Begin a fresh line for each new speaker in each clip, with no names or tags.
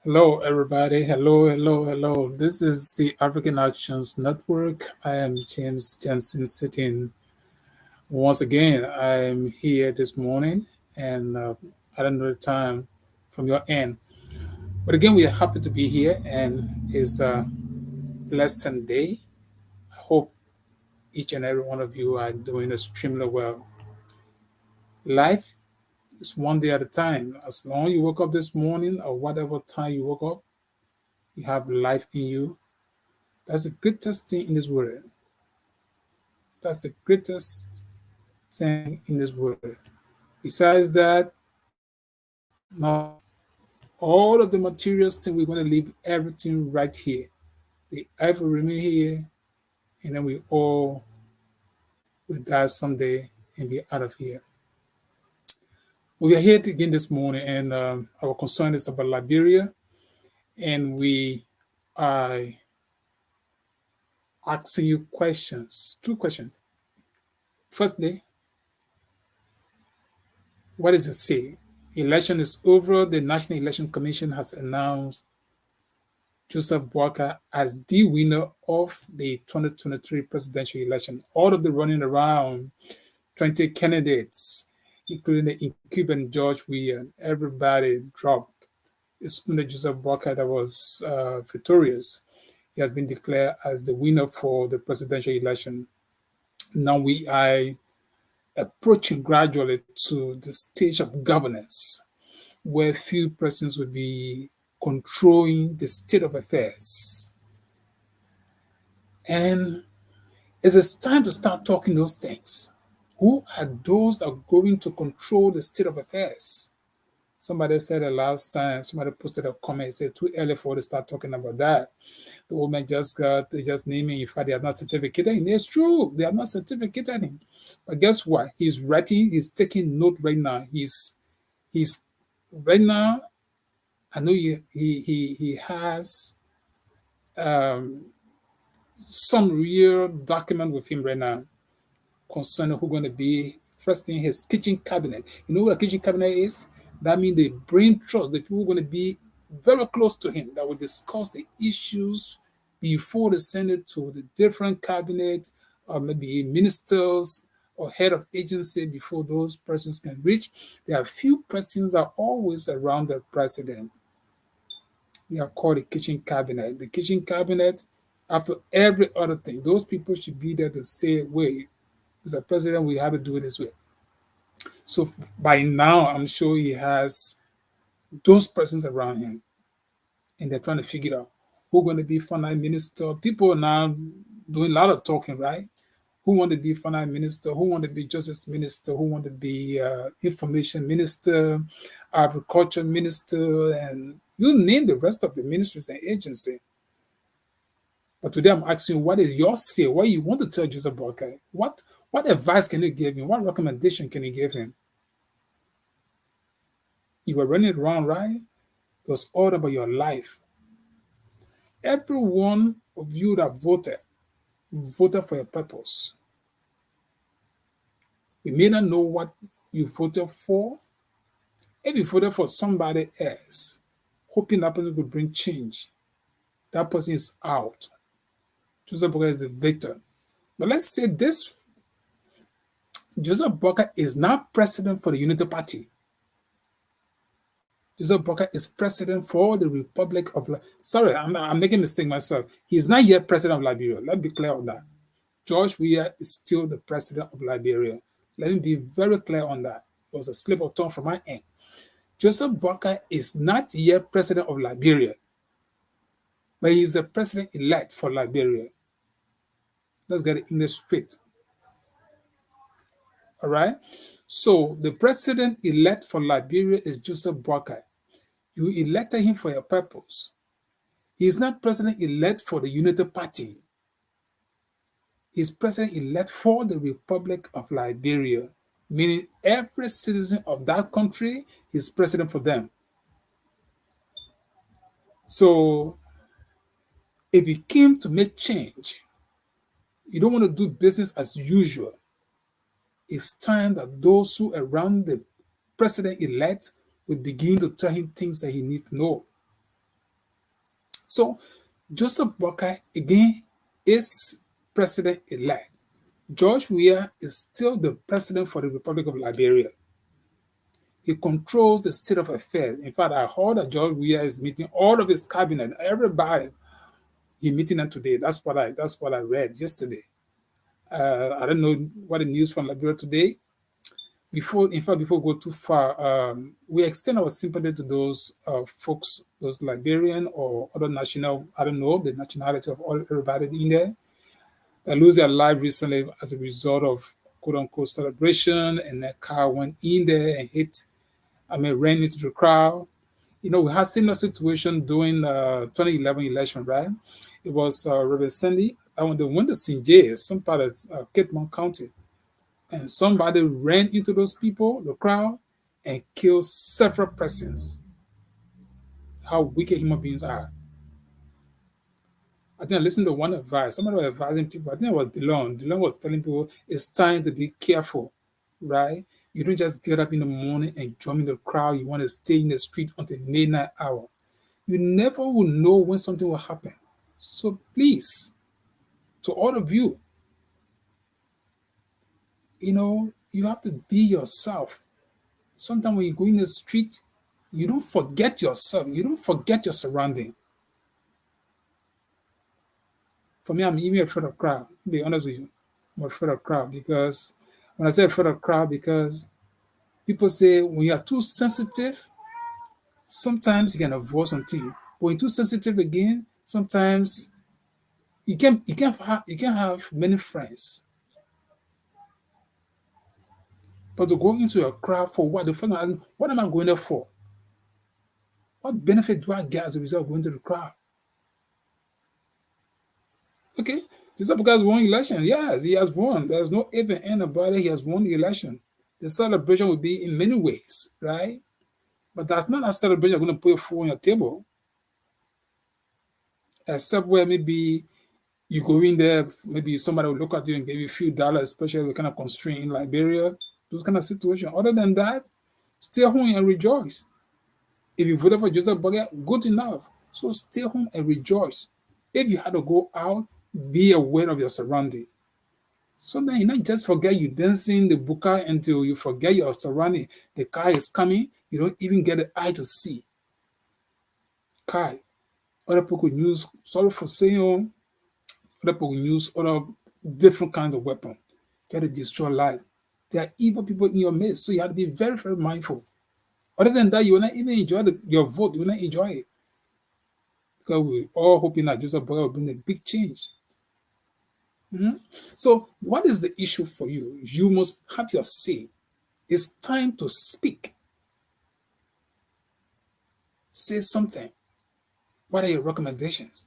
Hello, everybody. Hello, hello, hello. This is the African Actions Network. I am James Jensen sitting once again. I'm here this morning and I don't know the time from your end. But again, we are happy to be here and it's a blessed day. I hope each and every one of you are doing extremely well. Life is one day at a time. As long as you woke up this morning or whatever time you woke up, you have life in you. That's the greatest thing in this world. That's the greatest thing in this world. Besides that, now all of the materials thing we're going to leave everything right here. The earth will remain here, and then we all will die someday and be out of here. We are here again this morning, and our concern is about Liberia, and we are asking you questions. Two questions. Firstly, what does it say? Election is over. The National Election Commission has announced Joseph Boakai as the winner of the 2023 presidential election. All of the running around 20 candidates, including the incumbent George Weah, everybody dropped. It's only Joseph Boakai that was victorious. He has been declared as the winner for the presidential election. Now we are approaching gradually to the stage of governance where few persons will be controlling the state of affairs. And it's time to start talking those things. Who are those that are going to control the state of affairs? Somebody said the last time, somebody posted a comment, said too early for to start talking about that. The woman they just naming in fact they are not certificated him. It's true, they are not certificated him. But guess what? He's writing, he's taking note right now. He's right now, I know he has some real document with him right now concerning who's going to be first in his kitchen cabinet. You know what a kitchen cabinet is? That means the brain trust, the people who are going to be very close to him that will discuss the issues before they send it to the different cabinet or maybe ministers or head of agency before those persons can reach. There are few persons that are always around the president. They are called the kitchen cabinet. The kitchen cabinet, after every other thing, those people should be there to say, wait, Mr. President, we have to do it this way. So by now, I'm sure he has those persons around him, and they're trying to figure out who's going to be finance minister. People are now doing a lot of talking, right? Who want to be finance minister? Who want to be justice minister? Who want to be information minister, agriculture minister, and you name the rest of the ministries and agency. But today I'm asking, what is your say? What you want to tell Joseph Boakai? What advice can you give him? What recommendation can you give him? You were running around, right? It was all about your life. Every one of you that voted for a purpose. You may not know what you voted for. If you voted for somebody else, hoping that person could bring change, that person is out. Joseph Boakai is the victor. But let's say this Joseph Boakai is not president for the Unity Party. Joseph Boakai is president for the Republic of Sorry, I'm making a mistake myself. He's not yet president of Liberia. Let's be clear on that. George Weah is still the president of Liberia. Let me be very clear on that. It was a slip of tongue from my end. Joseph Boakai is not yet president of Liberia, but he is the president-elect for Liberia. Let's get it English straight. All right? So the president-elect for Liberia is Joseph Boakai. You elected him for a purpose. He is not president-elect for the Unity Party. He's president-elect for the Republic of Liberia, meaning every citizen of that country is president for them. So if you came to make change, you don't want to do business as usual, it's time that those who around the president-elect will begin to tell him things that he needs to know. So Joseph Boakai, again, is president-elect. George Weah is still the president for the Republic of Liberia. He controls the state of affairs. In fact, I heard that George Weah is meeting all of his cabinet, everybody. He's meeting them today. That's what I read yesterday. I don't know what the news from Liberia today. Before we go too far, we extend our sympathy to those folks, those Liberian or other national, I don't know the nationality of everybody in there, that lose their life recently as a result of quote unquote celebration, and that car went in there and ran into the crowd. We had similar situation during 2011 election, right? It was Reverend Sandy. When they went to St. J, some part of Cape Mount County, and somebody ran into those people, the crowd, and killed several persons. How wicked human beings are. I think I listened to one advice. Somebody was advising people. I think it was Dylan. Dylan was telling people it's time to be careful, right? You don't just get up in the morning and jump in the crowd. You want to stay in the street until midnight hour. You never will know when something will happen. So please, to all of you, you have to be yourself. Sometimes when you go in the street, you don't forget yourself. You don't forget your surrounding. For me, I'm even afraid of crowd. To be honest with you, I'm afraid of crowd because when I say afraid of crowd, because people say when you are too sensitive, sometimes you can avoid something. But when you're too sensitive again, sometimes you can have many friends. But to go into a crowd for what? The first one, what am I going there for? What benefit do I get as a result of going to the crowd? Okay, just because won election, yes, he has won. There's no if and end about it. He has won the election. The celebration will be in many ways, right? But that's not a celebration going to put food on your table, except where maybe you go in there, maybe somebody will look at you and give you a few dollars, especially the kind of constraint in Liberia, those kind of situations. Other than that, stay home and rejoice. If you voted for Joseph Boakai, good enough. So stay home and rejoice. If you had to go out, be aware of your surrounding. So then you not just forget you dancing the Boakai until you forget your surrounding. The car is coming, you don't even get the eye to see. Kai. Other people could use, sorry for saying, other people could use other different kinds of weapons. Get to destroy life. There are evil people in your midst, so you have to be very, very mindful. Other than that, you will not even enjoy your vote. You will not enjoy it. Because we're all hoping that Joseph Boakai will bring a big change. So, what is the issue for you? You must have your say. It's time to speak. Say something. What are your recommendations?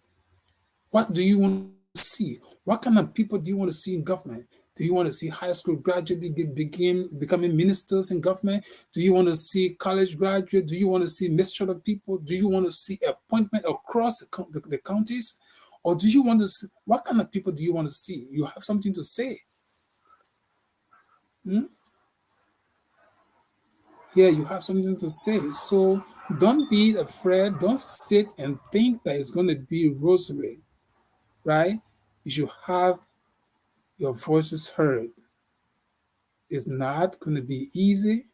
What do you want to see? What kind of people do you want to see in government? Do you want to see high school graduates becoming ministers in government? Do you want to see college graduates? Do you want to see mixture people? Do you want to see appointment across the counties? Or do you want to see, what kind of people do you want to see? You have something to say. Yeah, you have something to say. So don't be afraid. Don't sit and think that it's going to be rosary, right? You should have your voices heard. It's not going to be easy,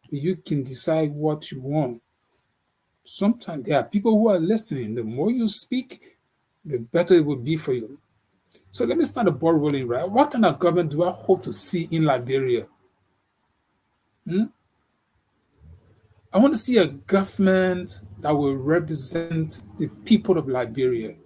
but you can decide what you want. Sometimes there are people who are listening. The more you speak, the better it will be for you. So let me start the ball rolling, right? What kind of government do I hope to see in Liberia? I want to see a government that will represent the people of Liberia.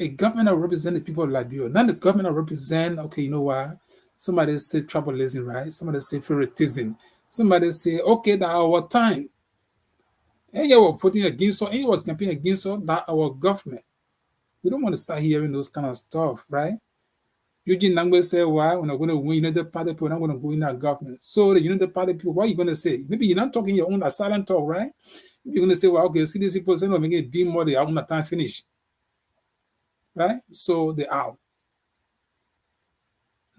A government that represents the people of Liberia, not the government that represent, okay, you know what? Somebody say tribalism, right? Somebody say favoritism. Somebody say, okay, that our time. And you were voting against us, and you were campaigning against us, that our government. We don't want to start hearing those kind of stuff, right? Eugene Nangbe said, why? When I'm going to win United Party people, I'm going to go in our government. So the United Party people, what are you going to say? Maybe you're not talking your own silent talk, right? You're going to say, well, okay, see these people saying, making it be more, they are going to time finish. Right? So they're out.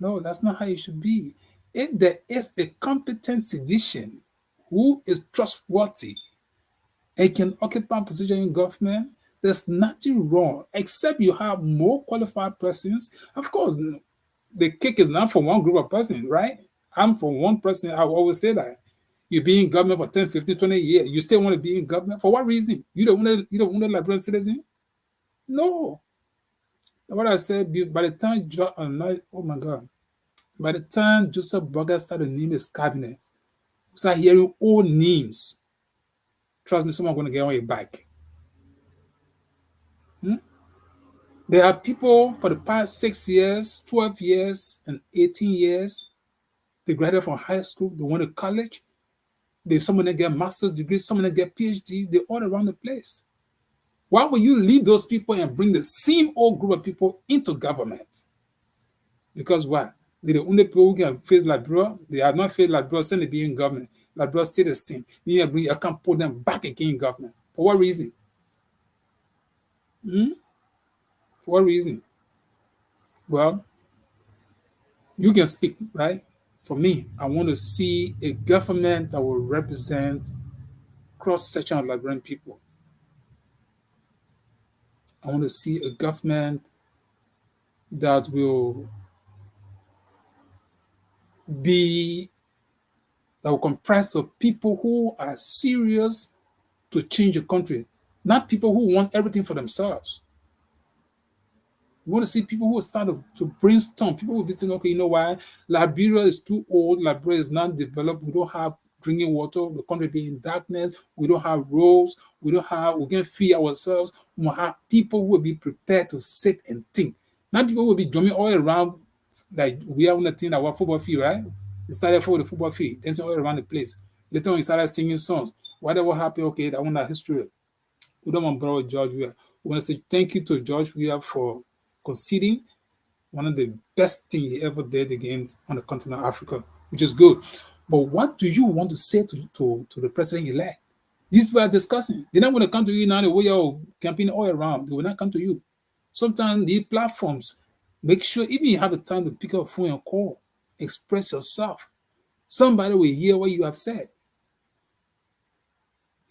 No, that's not how it should be. If there is a competent sedition who is trustworthy and can occupy a position in government, there's nothing wrong, except you have more qualified persons. Of course, the cake is not for one group of persons, right? I'm for one person. I will always say that. You be in government for 10, 15, 20 years. You still want to be in government? For what reason? You don't want a Liberian citizen? No. What I said, by the time, oh my God, by the time Joseph Boakai started naming his cabinet, we start hearing old names. Trust me, someone's going to get on your back. There are people for the past 6 years, 12 years, and 18 years. They graduated from high school, they went to college. Some of them get master's degrees, some of them get PhDs. They're all around the place. Why would you leave those people and bring the same old group of people into government? Because what? They're the only people who can face Liberia. They have not faced Liberia since they be in government. Liberia still the same. You can't put them back again in government. For what reason? For what reason? Well, you can speak, right? For me, I want to see a government that will represent cross-section of Liberian people. I want to see a government that will comprise of people who are serious to change the country, not people who want everything for themselves. We want to see people who will start to brainstorm. People will be saying, okay, you know why? Liberia is too old. Liberia is not developed. We don't have drinking water. The country be in darkness. We don't have roads. We can't feed ourselves. We will have people who will be prepared to sit and think. Not people will be drumming all around like we are on the thing our football field, right? They started for the football field, dancing all around the place. Later on, he started singing songs. Whatever happened, okay, that one that history. We don't want to borrow George Weah. We want to say thank you to George Weah for conceding one of the best things he ever did again on the continent of Africa, which is good. But what do you want to say to the president-elect? These people are discussing. They're not going to come to you now the way you're campaigning all around. They will not come to you. Sometimes these platforms, make sure even you have the time to pick up a phone and call, express yourself. Somebody will hear what you have said.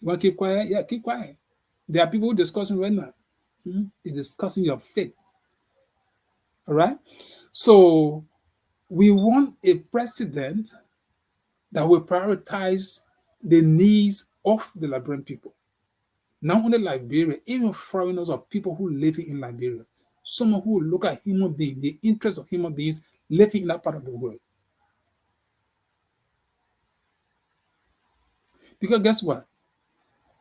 You want to keep quiet? Yeah, keep quiet. There are people discussing right now. They're discussing your faith. All right? So we want a president that will prioritize the needs of the Liberian people. Not only Liberia, even foreigners or people who live in Liberia. Someone who will look at human beings, the interests of human beings living in that part of the world. Because guess what?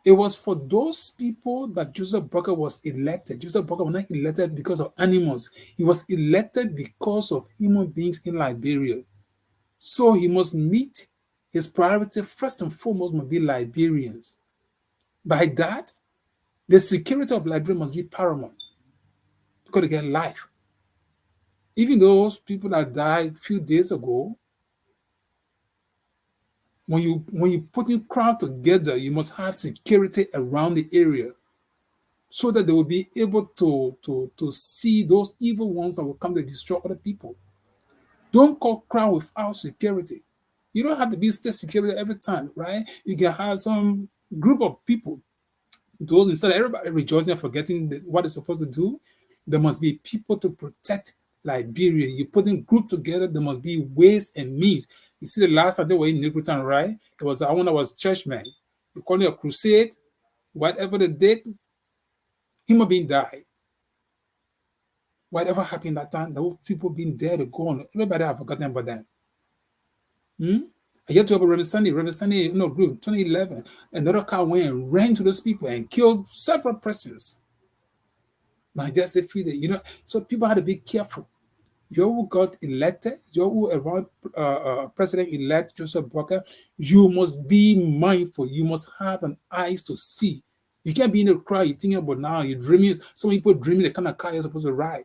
It was for those people that Joseph Boakai was elected. Joseph Boakai was not elected because of animals. He was elected because of human beings in Liberia. So he must meet his priority first and foremost must be Liberians. By that, the security of Liberia must be paramount because they get life. Even those people that died a few days ago, when you put in crowd together, you must have security around the area so that they will be able to see those evil ones that will come to destroy other people. Don't call crowd without security. You don't have to be state security every time, right? You can have some group of people. Those instead of everybody rejoicing and forgetting what they're supposed to do, there must be people to protect Liberia. You put in group together, there must be ways and means. You see, the last time they were in Newtown, right? There was one that was churchman. You call it a crusade, whatever they did, human being died. Whatever happened that time, those people being dead or gone, everybody have forgotten about them. I hear to about Reverend Sunday, group 2011, another car went and ran to those people and killed several persons. Not just a few days, so people had to be careful. You who got elected, you who around President-elect Joseph Boakai, you must be mindful. You must have an eyes to see. You can't be in a crowd, you're thinking about now, you're dreaming. Some people dreaming the kind of car you're supposed to ride.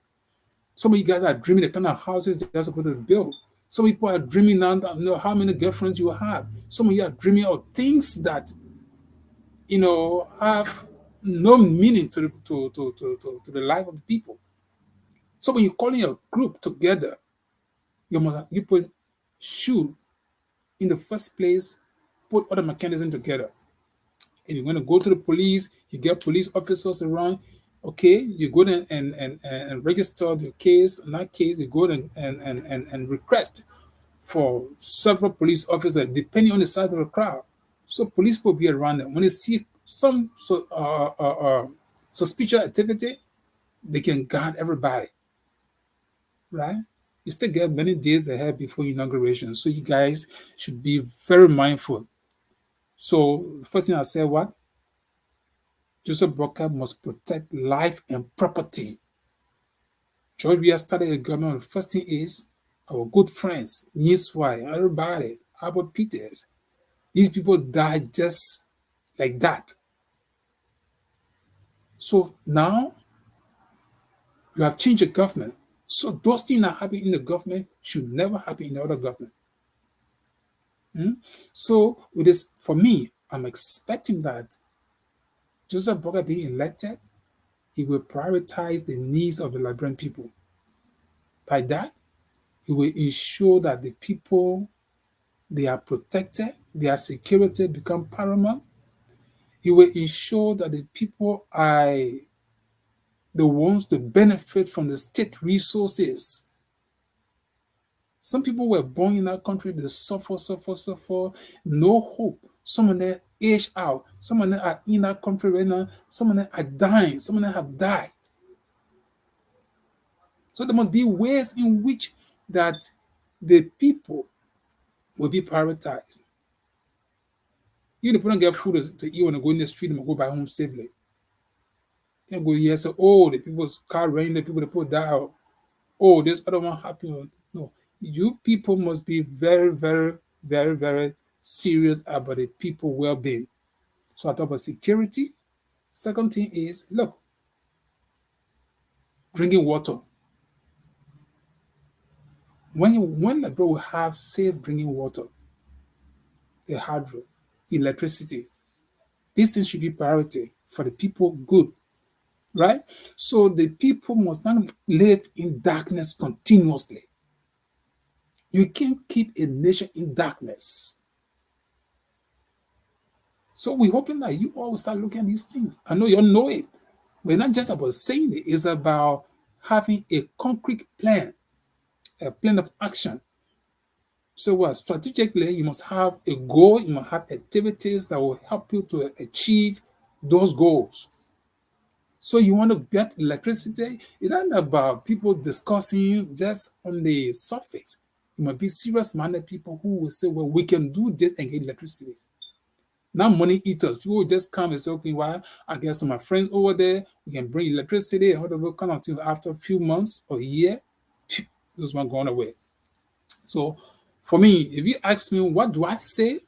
Some of you guys are dreaming the kind of houses they're supposed to build. Some people are dreaming now that know how many girlfriends you have. Some of you are dreaming of things that have no meaning to the life of the people. So when you're calling a group together, you should in the first place put other mechanisms together. And you're going to go to the police, you get police officers around. Okay, you go there and register the case. In that case, you go and request for several police officers depending on the size of the crowd. So police will be around them. When they see some suspicious activity, they can guard everybody, right? You still get many days ahead before inauguration, so you guys should be very mindful. So first thing I said, what? Joseph Boakai must protect life and property. George, we have started a government. The first thing is our good friends, Niswai, everybody, Albert Peters. These people died just like that. So now you have changed the government. So those things that happen in the government should never happen in the other government. So with this, for me, I'm expecting that Joseph Boakai being elected, he will prioritize the needs of the Liberian people. By that, he will ensure that the people, they are protected, their security become paramount. He will ensure that the people are the ones to benefit from the state resources. Some people were born in that country, they suffer, no hope. Some of them age out. Some of them are in that country right now. Some of them are dying. Some of them have died. So there must be ways in which that the people will be prioritized. Even if people don't get food to eat when they go in the street, they go back home safely. You go here, say, oh, the people's car ran, the people they put that. Oh, this other one happened. No, you people must be very, very, very, very serious about the people well-being. So I talk about security. Second thing is, look, drinking water. When the bro will have safe drinking water, a hydro, electricity, these things should be priority for the people good, right? So the people must not live in darkness continuously. You can't keep a nation in darkness. So we're hoping that you all will start looking at these things. I know you all know it. We're not just about saying it, it's about having a concrete plan, a plan of action. So strategically, you must have a goal, you must have activities that will help you to achieve those goals. So you want to get electricity, it's not about people discussing just on the surface. You must be serious-minded people who will say, well, we can do this and get electricity. Not money eaters. People will just come and say, okay, well, I get some of my friends over there, we can bring electricity and whatever kind of thing. After a few months or a year, those one gone away. So for me, if you ask me, what do I say?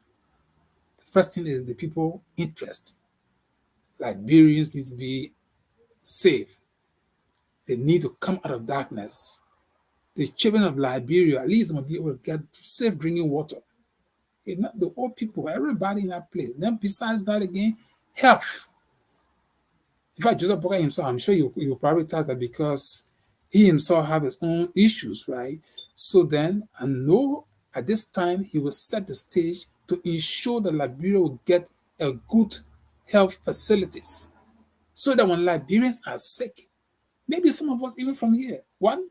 The first thing is the people interest. Liberians need to be safe. They need to come out of darkness. The children of Liberia, at least, must be able to get safe drinking water. Not the old people, everybody in that place. Then besides that again, health. In fact, Joseph Boakai himself, I'm sure you prioritize that because he himself have his own issues, right? So then I know at this time he will set the stage to ensure that Liberia will get a good health facilities. So that when Liberians are sick, maybe some of us even from here, one,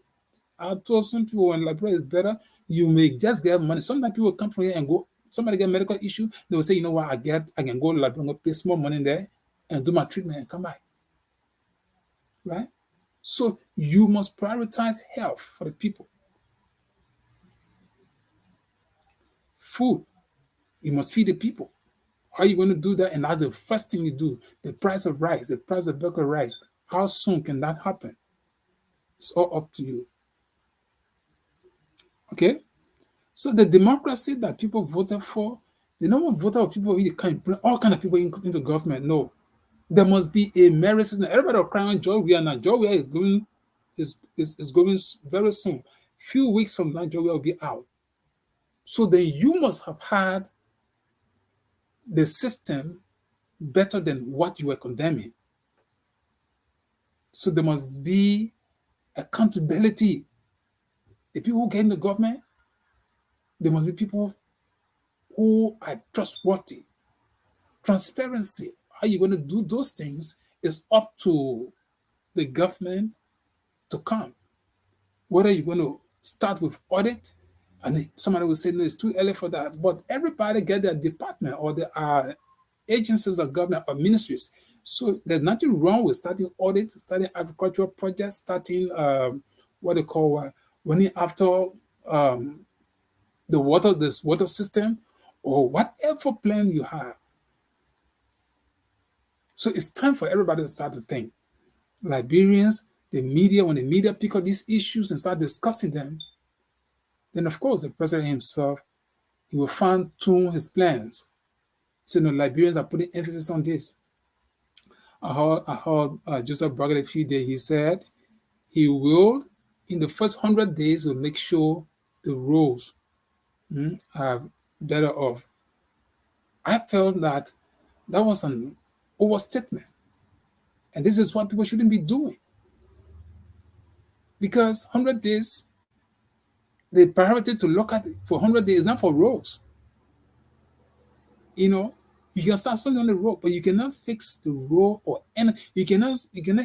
I told some people when Liberia is better, you may just get money. Sometimes people come from here and go, somebody get medical issue, they will say, you know what, I can go to Liberia, pay small money there and do my treatment and come back. Right? So you must prioritize health for the people. Food, you must feed the people. How are you going to do that? And that's the first thing you do. The price of rice, the price of burger rice. How soon can that happen? It's all up to you. Okay? So the democracy that people voted for, they don't vote for people who can bring all kind of people into government. No. There must be a merit system. Everybody are crying Joy Weir now. Joy Weir is going is going very soon. Few weeks from now, Nigeria will be out. So then you must have had the system better than what you were condemning. So there must be accountability. The people who get in the government, there must be people who are trustworthy. Transparency. How you going to do those things is up to the government to come. Whether you're going to start with audit, and somebody will say, no, it's too early for that. But everybody get their department or their agencies of government or ministries. So there's nothing wrong with starting audit, starting agricultural projects, starting what they call running after this water system, or whatever plan you have. So it's time for everybody to start to think. Liberians, the media, when the media pick up these issues and start discussing them, then of course the president himself, he will fine-tune his plans. So Liberians are putting emphasis on this. I heard Joseph Boakai a few days, he said he will, in the first 100 days, will make sure the roads are better off. I felt that was an overstatement. And this is what people shouldn't be doing. Because 100 days, the priority to look at for 100 days is not for roads. You can start something on the road, but you cannot fix the road you cannot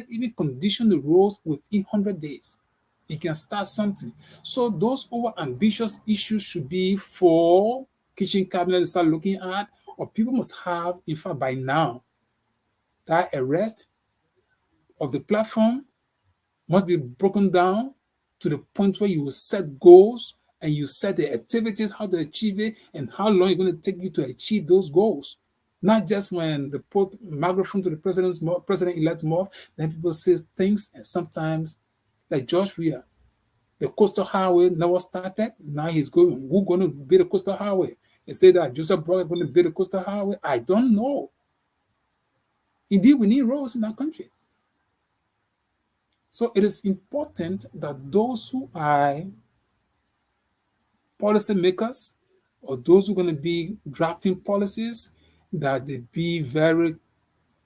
even condition the roads within 100 days. You can start something. So those over ambitious issues should be for kitchen cabinet to start looking at, or people must have, in fact, by now, that arrest of the platform must be broken down to the point where you will set goals and you set the activities, how to achieve it, and how long it's going to take you to achieve those goals. Not just when the microphone to the president-elect mouth, then people say things, and sometimes, like George Weah, the coastal highway never started. Now he's going. Who's going to build the coastal highway? They say that Joseph Boakai is going to build the coastal highway. I don't know. Indeed, we need roads in our country. So it is important that those who are policymakers or those who are going to be drafting policies, that they be very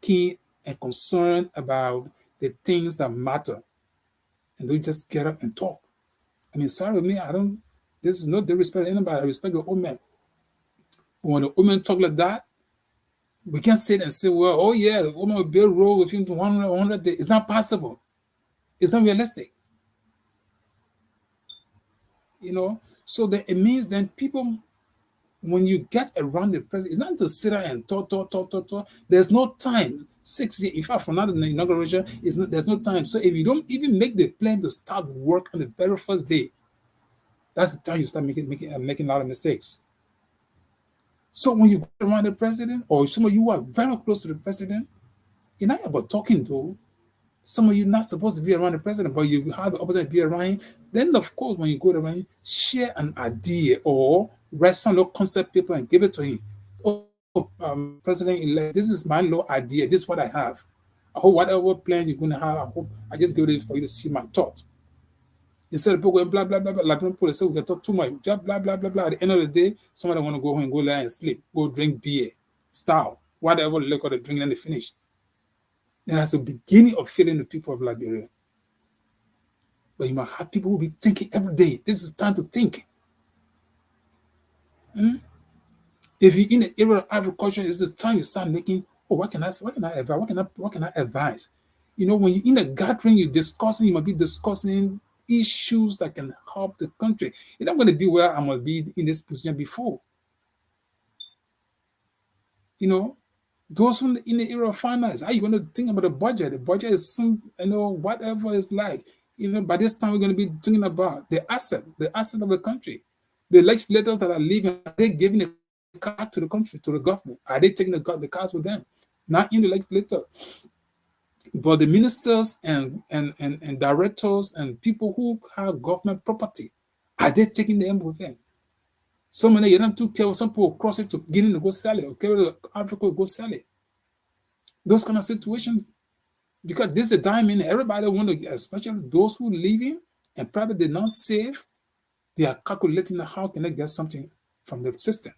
keen and concerned about the things that matter, and don't just get up and talk. I mean, sorry with me, this is no disrespect to anybody. I respect the old man. When the women talk like that, we can't sit and say, well, oh yeah, the woman will build road within 100 days. It's not possible. It's not realistic. So that it means then people, when you get around the president, it's not to sit there and talk. There's no time. 6 years, in fact, for now, the inauguration, there's no time. So if you don't even make the plan to start work on the very first day, that's the time you start making a lot of mistakes. So when you go around the president, or some of you are very close to the president, you're not about talking though. Some of you not supposed to be around the president, but you have the opportunity to be around him. Then, of course, when you go around him, share an idea or write some little concept paper and give it to him. Oh, president-elect, this is my little idea. This is what I have. I hope whatever plan you're going to have, I just give it for you to see my thought. Instead of people going blah, blah, blah, blah, like people say, we can talk too much, blah, blah, blah, blah, blah. At the end of the day, somebody want to go home and go lie and sleep, go drink beer, stout, whatever liquor they drink, and they finish. And that's the beginning of failing the people of Liberia. But you might have people who will be thinking every day. This is time to think. If you're in the area of agriculture, it's the time you start making, what can I advise? When you're in a gathering, you might be discussing issues that can help the country. You're not going to be where I'm going to be in this position before. Those in the area of finance, how are you going to think about the budget? The budget is whatever it's like. By this time we're going to be thinking about the asset of the country. The legislators that are leaving, are they giving the card to the country, to the government? Are they taking the cards with them? Not in the legislature. But the ministers and directors and people who have government property, are they taking them with them? Some of them, you're not too careful. Some people cross it to Guinea to go sell it, or carry to Africa to go sell it. Those kind of situations, Because this is a time in everybody want to, especially those who leaving and probably they're not safe, they are calculating how can they get something from the system.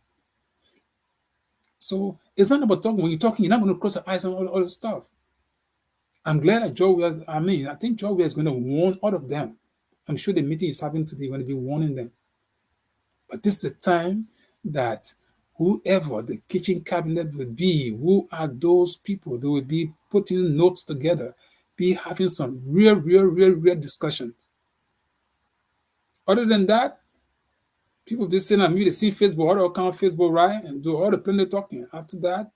So it's not about talking. When you're talking, you're not going to cross the eyes on all the stuff. I'm glad that I think Joe is going to warn all of them. I'm sure the meeting is happening today, going to be warning them. But this is the time that whoever the kitchen cabinet will be, who are those people, they will be putting notes together, be having some real discussions. Other than that, people be saying, me, they see Facebook, all the account Facebook, right? And do all the plenty talking. After that,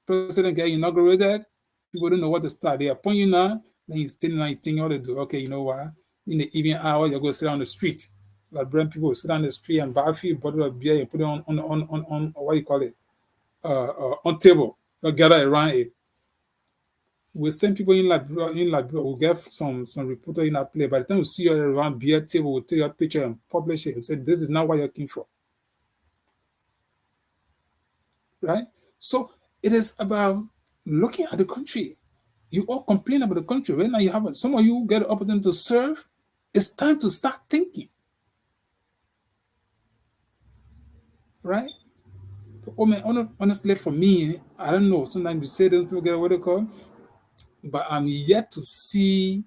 president get inaugurated, people don't know what to start. They appoint you now, then you still now you think what to do. Okay, you know what? In the evening hour, you go sit on the street. Like brand people sit on the street and buy a few bottle of beer and put it on what do you call it? On table. You gather around it. We send people in Liberia, we'll get some reporter in that play. By the time we see you around beer table, we'll take your picture and publish it and say, this is not what you're looking for. Right? So it is about looking at the country. You all complain about the country. Right now, you have some of you get the opportunity to serve. It's time to start thinking. Right? Oh man, honestly, for me, I don't know. Sometimes you say those people get what they call, but I'm yet to see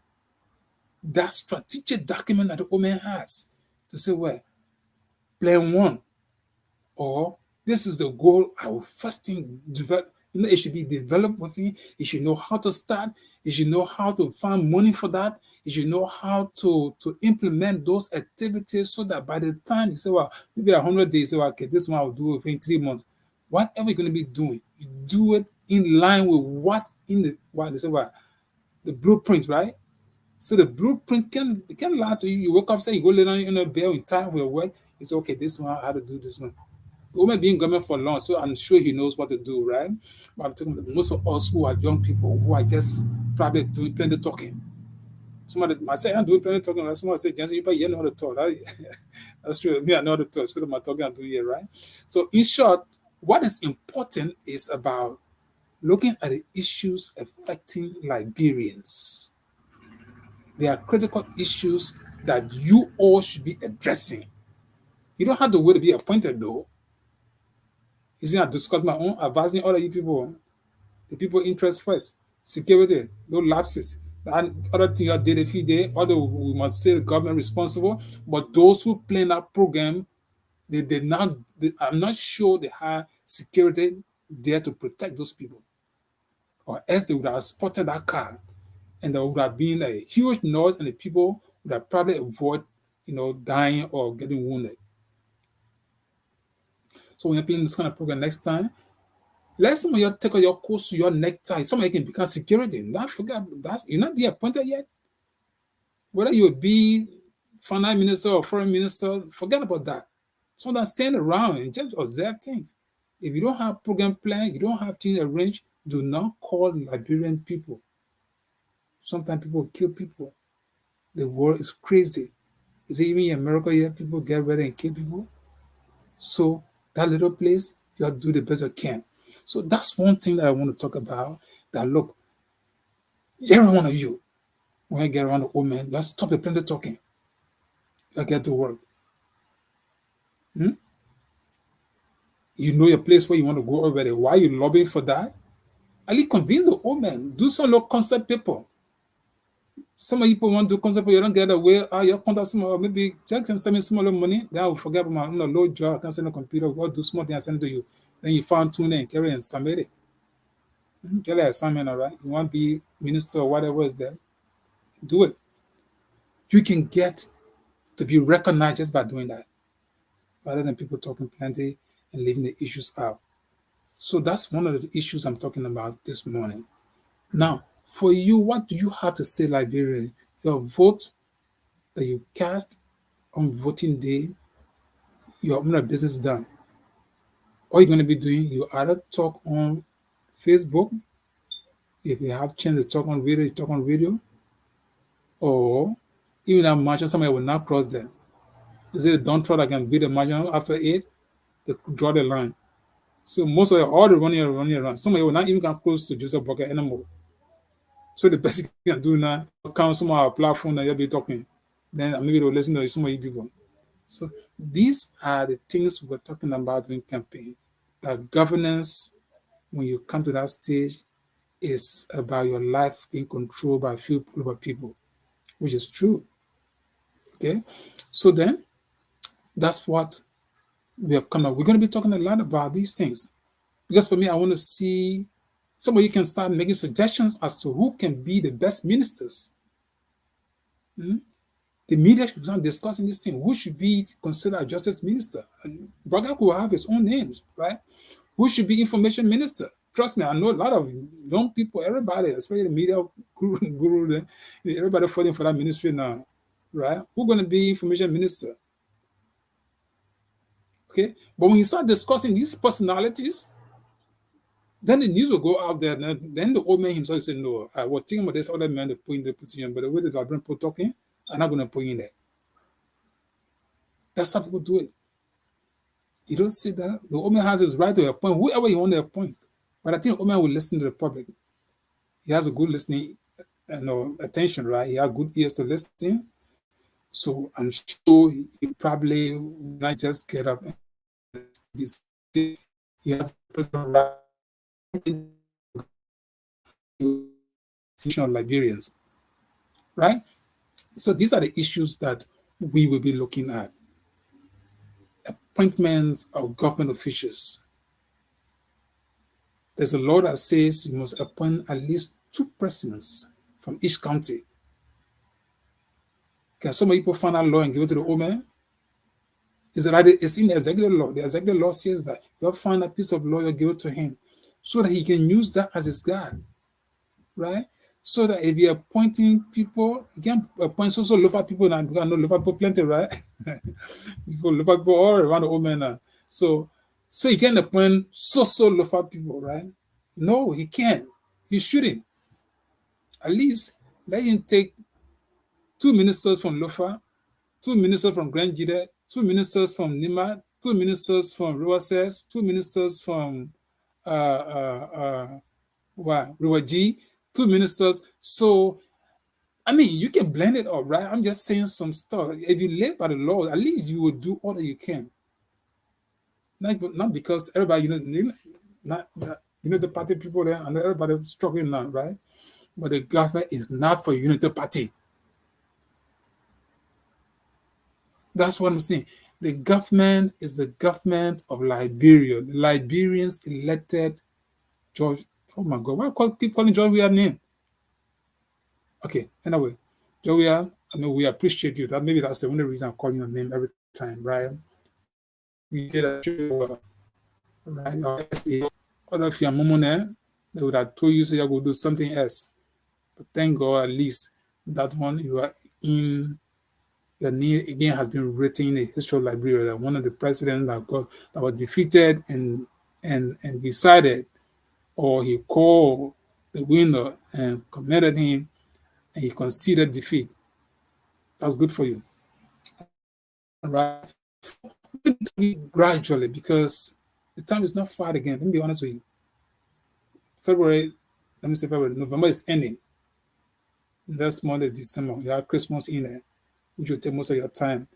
that strategic document that the Omen has to say, well, plan one, or this is the goal I will first thing develop. You know, it should be developed with me. You should know how to start. You should know how to find money for that. You should know how to implement those activities so that by the time you say, well, maybe 100 days, say, well, okay, this one I'll do within 3 months. Whatever you're going to be doing, you do it in line with what they say, well, the blueprint, right? So the blueprint can lie to you. You wake up, say you go lay down in a bed in time for your work. You say, okay, this one, how to do this one. The woman being government for long, so I'm sure he knows what to do, right? But I'm talking about most of us who are young people who are just probably doing plenty of talking. Somebody might say, I'm doing plenty of talking. Somebody say, Jensen, you probably know how to talk. That's true. Me, I know how to talk. So my talking I'm doing here, right? So in short, what is important is about looking at the issues affecting Liberians. There are critical issues that you all should be addressing. You don't have to wait to be appointed, though. You see, I discuss my own advising all of you people, the people interest first, security, no lapses. And other thing you did a few days, although we must say the government responsible, but those who plan that program, they did not, I'm not sure they have security there to protect those people. Or else they would have spotted that car and there would have been a huge noise and the people would have probably avoided, dying or getting wounded. So when you're playing this kind of program next time, let some of you take out your course to your necktie. Some of you can become security. Not forget you're not the appointed yet. Whether you will be finance minister or foreign minister, forget about that. So that stand around and just observe things. If you don't have program plan, you don't have things arranged, do not call Liberian people. Sometimes people kill people. The world is crazy. Is it even in America here? People get ready and kill people. So that little place, you have to do the best you can. So that's one thing that I want to talk about. That look, every one of you, when you get around the old man, you have to stop the plenty talking. You get to work. You know your place where you want to go already. Why are you lobbying for that? At least convince the old man. Do some little concept paper. Some of people want to do concept paper, you don't get away. You contact some, maybe just send me some little money. Then I will forget about my low job. I can send a computer. Go do small things and send it to you. Then you found tune and carry and submit it. Get an assignment, all right? You want to be minister or whatever is there. Do it. You can get to be recognized just by doing that, rather than people talking plenty and leaving the issues out. So that's one of the issues I'm talking about this morning. Now, for you, what do you have to say, Liberia? Your vote that you cast on voting day, your business is done. All you're going to be doing, you either talk on Facebook, if you have chance to talk on video, you talk on video, or even a margin, somebody will not cross them. Is it a don't try that can beat the margin after 8? They draw the line. So most of all the running around. Some of you will not even come close to Joseph Boakai anymore. So the best you can do now, count some of our platform and you'll be talking. Then maybe they'll listen to some of you people. So these are the things we're talking about in campaign. That governance, when you come to that stage, is about your life being controlled by a few group of people, which is true. Okay. So then that's what we have come up. We're going to be talking a lot about these things. Because for me, I want to see some of you can start making suggestions as to who can be the best ministers. The media should start discussing this thing. Who should be considered a justice minister? And Boakai will have his own names, right? Who should be information minister? Trust me, I know a lot of young people, everybody, especially the media guru, everybody fighting for that ministry now, right? Who's going to be information minister? Okay, but when you start discussing these personalities, then the news will go out there. And then the old man himself will say, "No, I was thinking about this other man to put in the position, but the way that I've been put talking, I'm not going to put in there." That's how people do it. You don't see that the old man has his right to appoint whoever he want to appoint, but I think the old man will listen to the public. He has a good listening, attention, right? He has good ears to listen. So I'm sure he probably will not just get up and this. He has a right of Liberians, right? So these are the issues that we will be looking at. Appointments of government officials. There's a law that says you must appoint at least 2 persons from each county. Can some people find that law and give it to the old man? It's in the executive law. The executive law says that you'll find a piece of law, you'll give it to him so that he can use that as his guide, right? So that if you're appointing people, you can appoint also local people now, because I know local people plenty, right? Local people all around the old man now. So he can appoint so local people, right? No, he can't. He shouldn't. At least let him take 2 ministers from Lofa, 2 ministers from Grand Jide, 2 ministers from Nima, 2 ministers from Ruases, 2 ministers from Ruwaji, 2 ministers. So, I mean, you can blend it up, right? I'm just saying some stuff. If you live by the law, at least you will do all that you can. Not because everybody, the party people there, and everybody struggling now, right? But the government is not for unity party. That's what I'm saying. The government is the government of Liberia. The Liberians elected George. Oh my God, why keep calling George Weah name? Okay, anyway, George Weah, I mean, we appreciate you. Maybe that's the only reason I'm calling your name every time, right? We did a show, right? Other if you're there, they would have told you so you go do something else. But thank God, at least that one you are in. Your name again has been written in the history of Liberia, that one of the presidents that was defeated and decided, or he called the winner and committed him, and he conceded defeat. That's good for you. All right. Gradually, because the time is not far again. Let me be honest with you. November is ending. Next month is December. You have Christmas in there, which will take most of your time.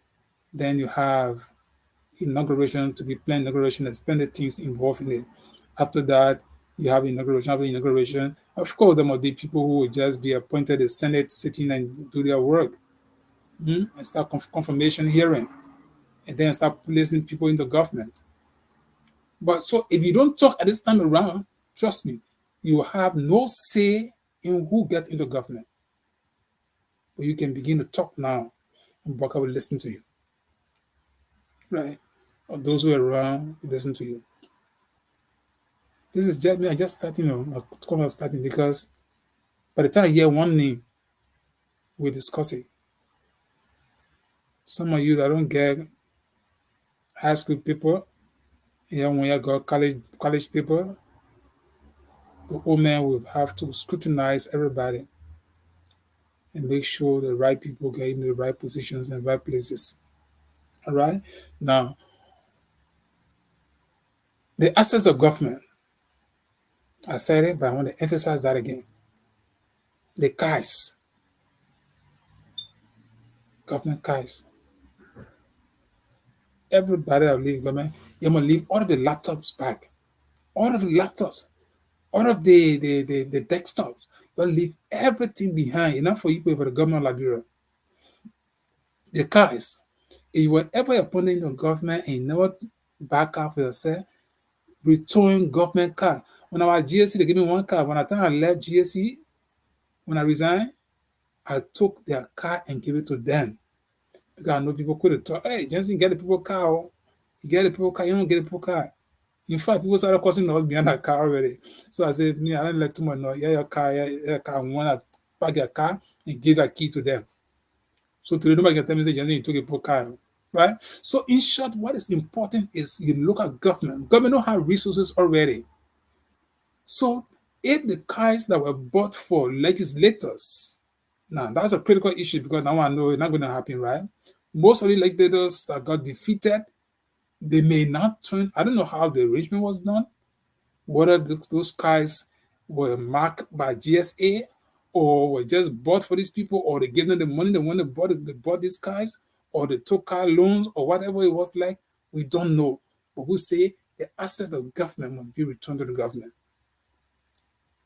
Then you have inauguration to be planned inauguration and spend the things involved in it. After that, you have inauguration. Of course, there must be people who will just be appointed as Senate sitting and do their work and start confirmation hearing, and then start placing people into government. But so if you don't talk at this time around, trust me, you have no say in who gets into government. But you can begin to talk now, and Boakai will listen to you. Right? Or those who are around will listen to you. This is just me. I just starting because by the time I hear one name, we discuss it. Some of you that don't get high school people, when you got college people, the old man will have to scrutinize everybody and make sure the right people get into the right positions and right places. All right. Now, the assets of government, I said it, but I want to emphasize that again. The cars, government cars. Everybody that leave government, you must leave all of the laptops back. All of the laptops, all of the desktops. You leave everything behind. Enough for you pay for the government of Liberia. The cars. If you were ever appointed in the government and you never back up for yourself, return government car. When I was GSC, they gave me one car. When I time I left GSC, when I resigned, I took their car and gave it to them. Because I know people could have thought, hey, Jensen, get the people car. Oh. You get the people car, you don't get the people car. In fact, people started causing noise behind that car already. So I said, me, I don't like too much noise. Yeah, your car. I want to park your car and give a key to them. So today, nobody can tell me, say, Jensen, you took a people car. Right? So in short, what is important is you look at government. Government don't have resources already. So if the cars that were bought for legislators, now that's a critical issue because now I know it's not going to happen, right? Most of the legislators that got defeated, they may not turn. I don't know how the arrangement was done, whether those cars were marked by GSA or were just bought for these people, or they gave them the money when they bought these cars, or they took car loans, or whatever it was like. We don't know. But we say the asset of government must be returned to the government.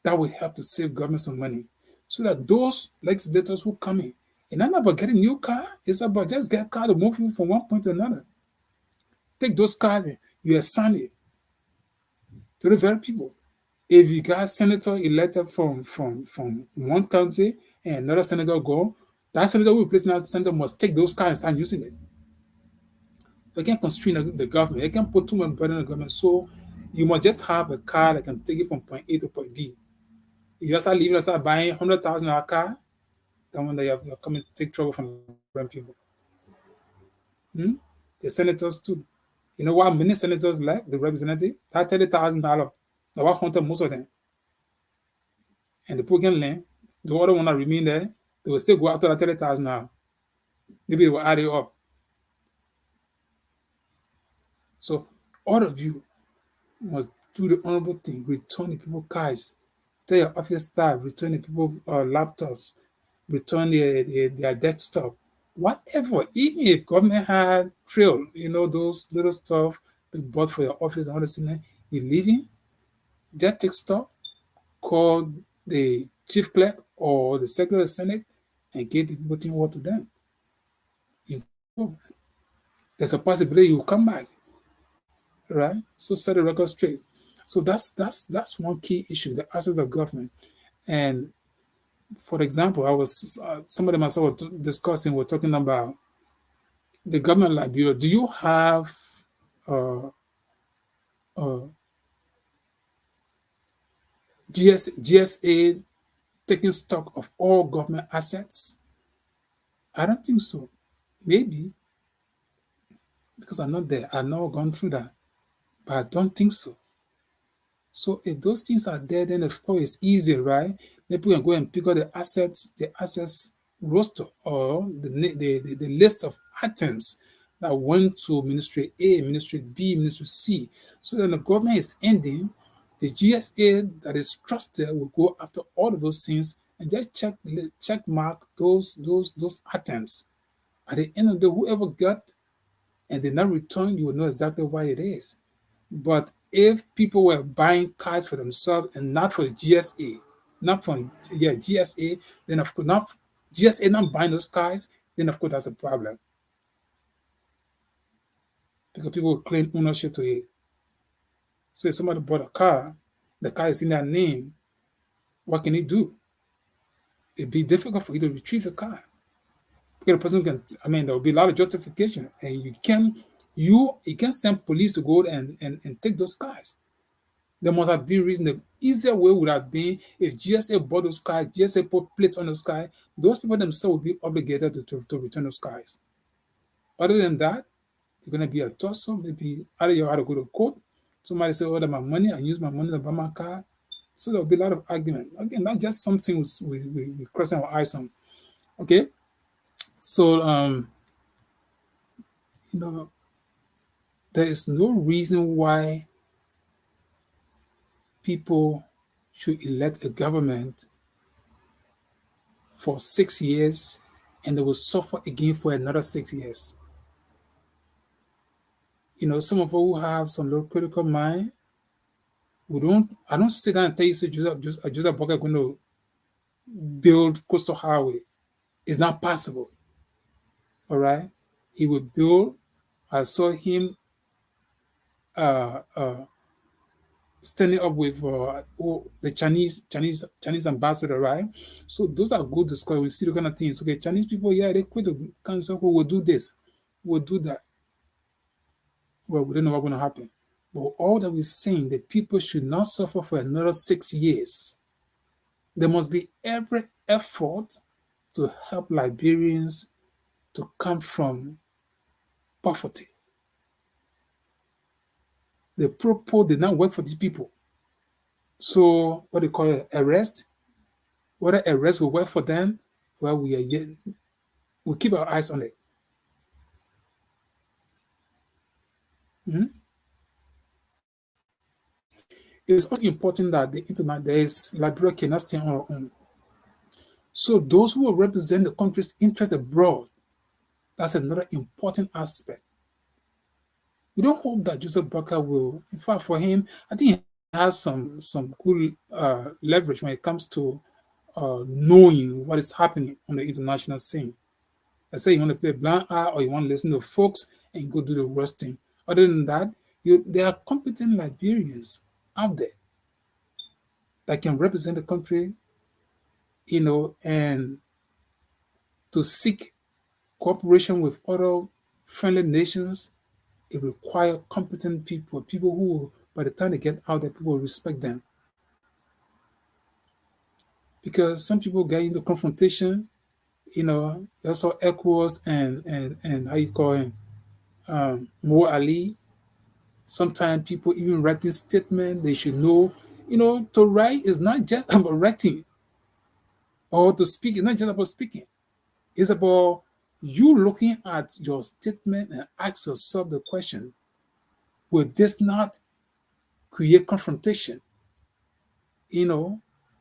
That will help to save government some money. So that those legislators who come in, it's not about getting a new car, it's about just get a car to move you from one point to another. Take those cars and you assign it to the very people. If you got senator elected from one county and another senator go, that senator who replaces that senator must take those cars and start using it. You can't constrain the government. You can't put too much burden on the government. So you must just have a car that can take you from point A to point B. If you start leaving and start buying $100,000 car, then one day you're coming to take trouble from the people. The senators too. You know what many senators like the representative? That $30,000. Now what hunter most of them. And the people can learn. The other one that remain there, they will still go after that 30,000 now. Maybe they will add it up. So all of you must do the honorable thing, return the people cars. Tell your office staff, return the people laptops, return their desktop, whatever. Even if government had trail, those little stuff they bought for your office and all this thing, you leaving, just take stuff, call the chief clerk or the secretary of the Senate and get the people thing over to them. There's a possibility you will come back, right? So set the record straight. So that's one key issue, the assets of government. And for example, I was somebody myself were discussing, we're talking about the government Liberia. Do you have uh, uh, GSA taking stock of all government assets? I don't think so. Maybe because I'm not there. I've not gone through that, but I don't think so. So if those things are there, then of course it's easier, right? People can go and pick up the assets roster or the list of items that went to Ministry A, Ministry B, Ministry C. So then the government is ending, the GSA that is trusted will go after all of those things and just check mark those items. At the end of the day, whoever got and did not return, you will know exactly why it is. But if people were buying cars for themselves and not for GSA, not for GSA, then of course not GSA not buying those cars, then of course that's a problem. Because people will claim ownership to it. So if somebody bought a car, the car is in their name, what can it do? It'd be difficult for you to retrieve the car. Because the person there will be a lot of justification, and you can send police to go and take those cars. There must have been reason. The easier way would have been if GSA bought those cars, GSA put plates on those cars, those people themselves would be obligated to return those cars. Other than that, you're going to be a tussle. Maybe either you have to go to court. Somebody say, oh, that's my money. I use my money to buy my car. So there'll be a lot of argument. Again, that's just something we crossing our eyes on. Okay? So, there is no reason why people should elect a government for 6 years and they will suffer again for another 6 years. Some of us who have some low critical mind, I don't sit down and tell you, so Joseph Boakai going to build coastal highway. It's not possible. All right. He will build. I saw him uh, uh, standing up with the Chinese ambassador, right? So those are good discussions. We see the kind of things. Okay, Chinese people, yeah, they quit the council. We'll do this, we'll do that. Well, we don't know what's going to happen. But all that we're saying, the people should not suffer for another 6 years. There must be every effort to help Liberians to come from poverty. The propos did not work for these people. So what they call it, arrest. Whether arrest will work for them, well, we keep our eyes on it. Mhm. It's also important that the internet, Liberia cannot stand on our own. So those who will represent the country's interest abroad, that's another important aspect. We don't hope that Joseph Boakai will, in fact, for him, I think he has some good leverage when it comes to knowing what is happening on the international scene. Let's say you want to play blind eye or you want to listen to folks and go do the worst thing. Other than that, there are competent Liberians out there that can represent the country, and to seek cooperation with other friendly nations. It requires competent people who, by the time they get out there, people will respect them. Because some people get into confrontation, also ECOWAS and how you call him, Mo Ali. Sometimes people even writing statement, they should know, to write is not just about writing, or to speak is not just about speaking. It's about you looking at your statement and ask yourself the question, will this not create confrontation?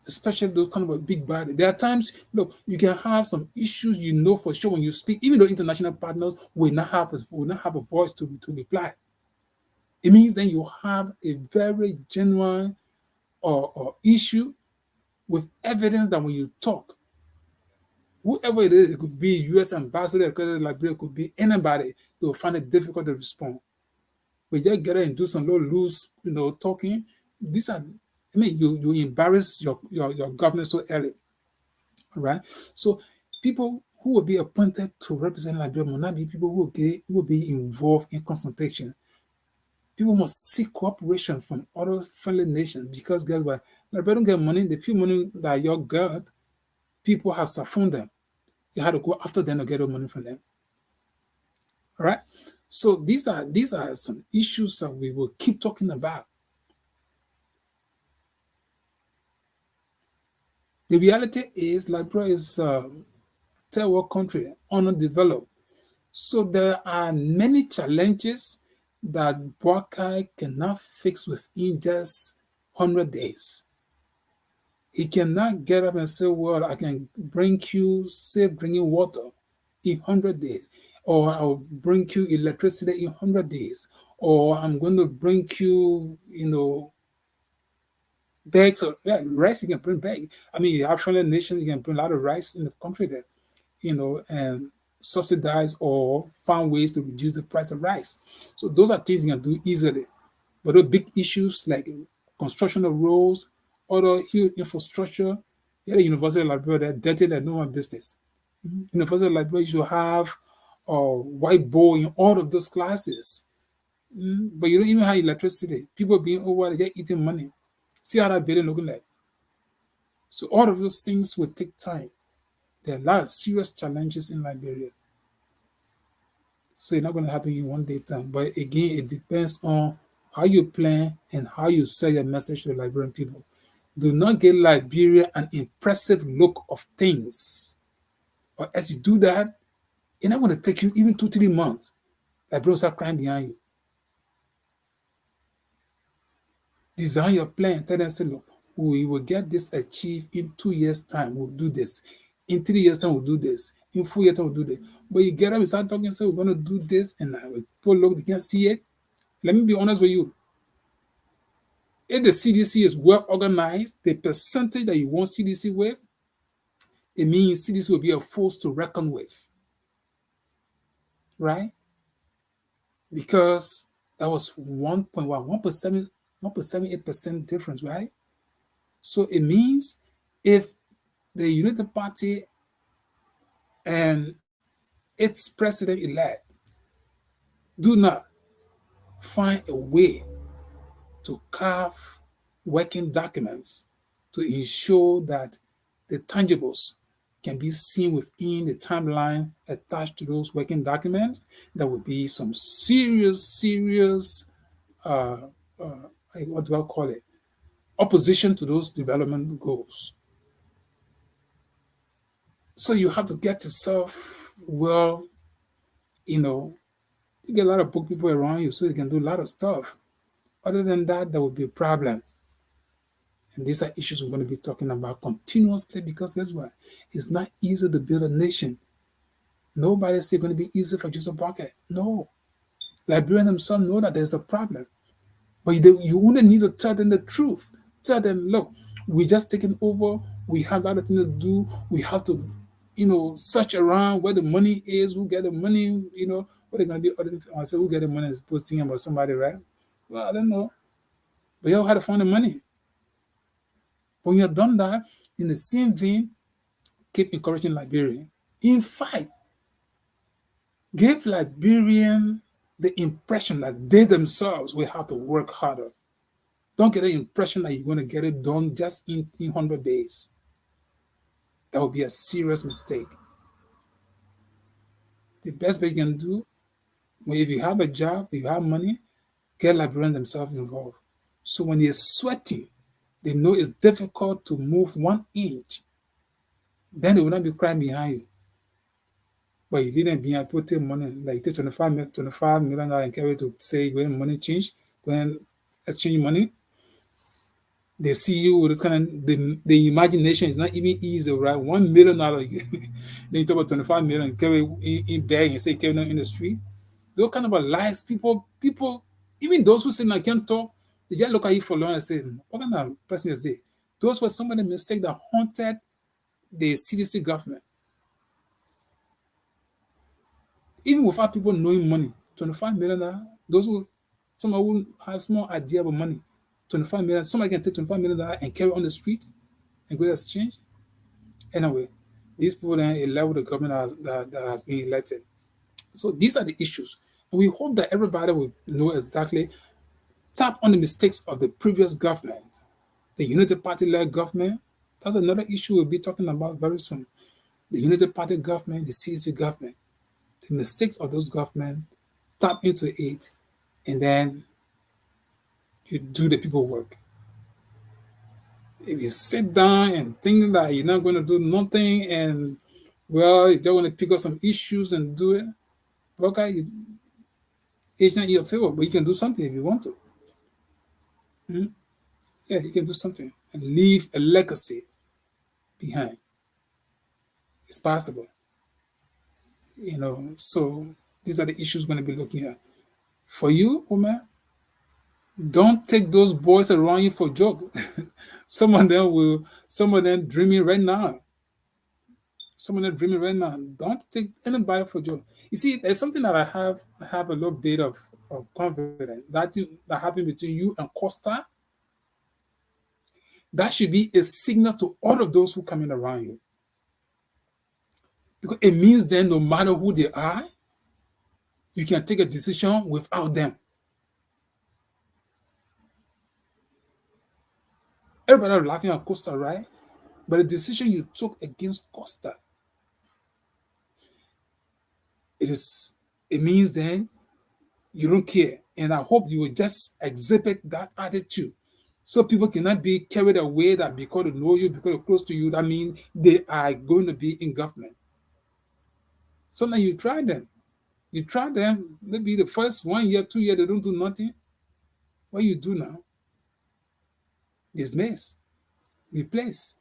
Especially those kind of a big body. There are times, look, you can have some issues for sure when you speak, even though international partners will not have a voice to reply. It means then you have a very genuine or issue with evidence that when you talk, whoever it is, it could be U.S. ambassador, Liberia, it could be anybody, they will find it difficult to respond. But just get it and do some little loose, talking. You embarrass your government so early. All right. So people who will be appointed to represent Liberia will not be people who will be involved in confrontation. People must seek cooperation from other friendly nations because guess what? Liberia don't get money. The few money that you got, people have siphoned them. You had to go after them to get the money from them. All right. So these are some issues that we will keep talking about. The reality is Liberia is a third world country, underdeveloped. So there are many challenges that Boakai cannot fix within just 100 days. He cannot get up and say, well, I can bring you safe drinking water in 100 days, or I'll bring you electricity in 100 days, or I'm going to bring you, bags of rice. You can bring bags. I mean, you have friendly nations, you can bring a lot of rice in the country there, and subsidize or find ways to reduce the price of rice. So those are things you can do easily. But those big issues like construction of roads, other huge infrastructure, the University of Liberia, they're dirty like no one business. University of Liberia, you should have a whiteboard in all of those classes. But you don't even have electricity. People being over, they're eating money. See how that building looking like. So all of those things will take time. There are a lot of serious challenges in Liberia. So it's not going to happen in one day time. But again, it depends on how you plan and how you sell your message to the Liberian people. Do not give Liberia an impressive look of things. Or as you do that, it's not going to take you even 2-3 months. Liberia will start crying behind you. Design your plan. Tell them, say, look, we will get this achieved in 2 years' time. We'll do this. In 3 years' time, we'll do this. In 4 years' time, we'll do this. But you get up and start talking, say, we're going to do this, and people look, they can't see it. Let me be honest with you. If the CDC is well organized, the percentage that you want CDC with, it means CDC will be a force to reckon with, right? Because that was 1.78% difference, right? So it means if the United Party and its president-elect do not find a way to carve working documents to ensure that the tangibles can be seen within the timeline attached to those working documents, there will be some serious, uh, uh, what do I call it, opposition to those development goals. So you have to get yourself, well, you get a lot of book people around you so you can do a lot of stuff. Other than that, there will be a problem. And these are issues we're going to be talking about continuously because guess what? It's not easy to build a nation. Nobody's still going to be easy for Joseph Boakai. No. Liberians themselves know that there's a problem. But you only need to tell them the truth. Tell them, look, we just taken over. We have other things to do. We have to, search around where the money is, who get the money, what they're going to do. Other things. I say, who get the money is posting about somebody, right? Well, I don't know. But you all had to find the money. When you have done that, in the same vein, keep encouraging Liberia. In fact, give Liberian the impression that they themselves will have to work harder. Don't get the impression that you're going to get it done just in 100 days. That would be a serious mistake. The best way you can do, if you have a job, if you have money, get Liberians themselves involved. So when they're sweating, they know it's difficult to move 1 inch. Then they will not be crying behind you. But you didn't be able to take money, like take $25 million and carry to say when money change, when exchange money. They see you with this kind of the imagination is not even easy, right? $1 million, then you talk about 25 million, carry in bag and say carry them in the street. Those kind of lies, people, even those who say I can't talk, they just look at you for long and say, what kind of person is this? Those were some of the mistakes that haunted the CDC government. Even without people knowing money, $25 million, those who, someone who have small idea about money, 25 million, somebody can take $25 million and carry on the street and go to exchange. Anyway, these people then elect the government that has been elected. So these are the issues. And we hope that everybody will know exactly, tap on the mistakes of the previous government, the Unity Party-led government. That's another issue we'll be talking about very soon. The Unity Party government, the CDC government, the mistakes of those government, tap into it, and then you do the people work. If you sit down and think that you're not going to do nothing and, well, you're going to pick up some issues and do it, okay, it's not in your favor, but you can do something if you want to. Yeah, you can do something and leave a legacy behind. It's possible. So these are the issues we're going to be looking at. For you, Omer, don't take those boys around you for joke. Some of them dreaming right now. Don't take anybody for joke. You see, there's something that I have a little bit of confidence. That happened between you and Costa, that should be a signal to all of those who come in around you. Because it means then no matter who they are, you can take a decision without them. Everybody was laughing at Costa, right? But the decision you took against Costa, it means then you don't care. And I hope you will just exhibit that attitude. So people cannot be carried away that because they know you, because they're close to you, that means they are going to be in government. So now you try them. Maybe the first 1 year, 2 years, they don't do nothing. What you do now? Dismiss, replace.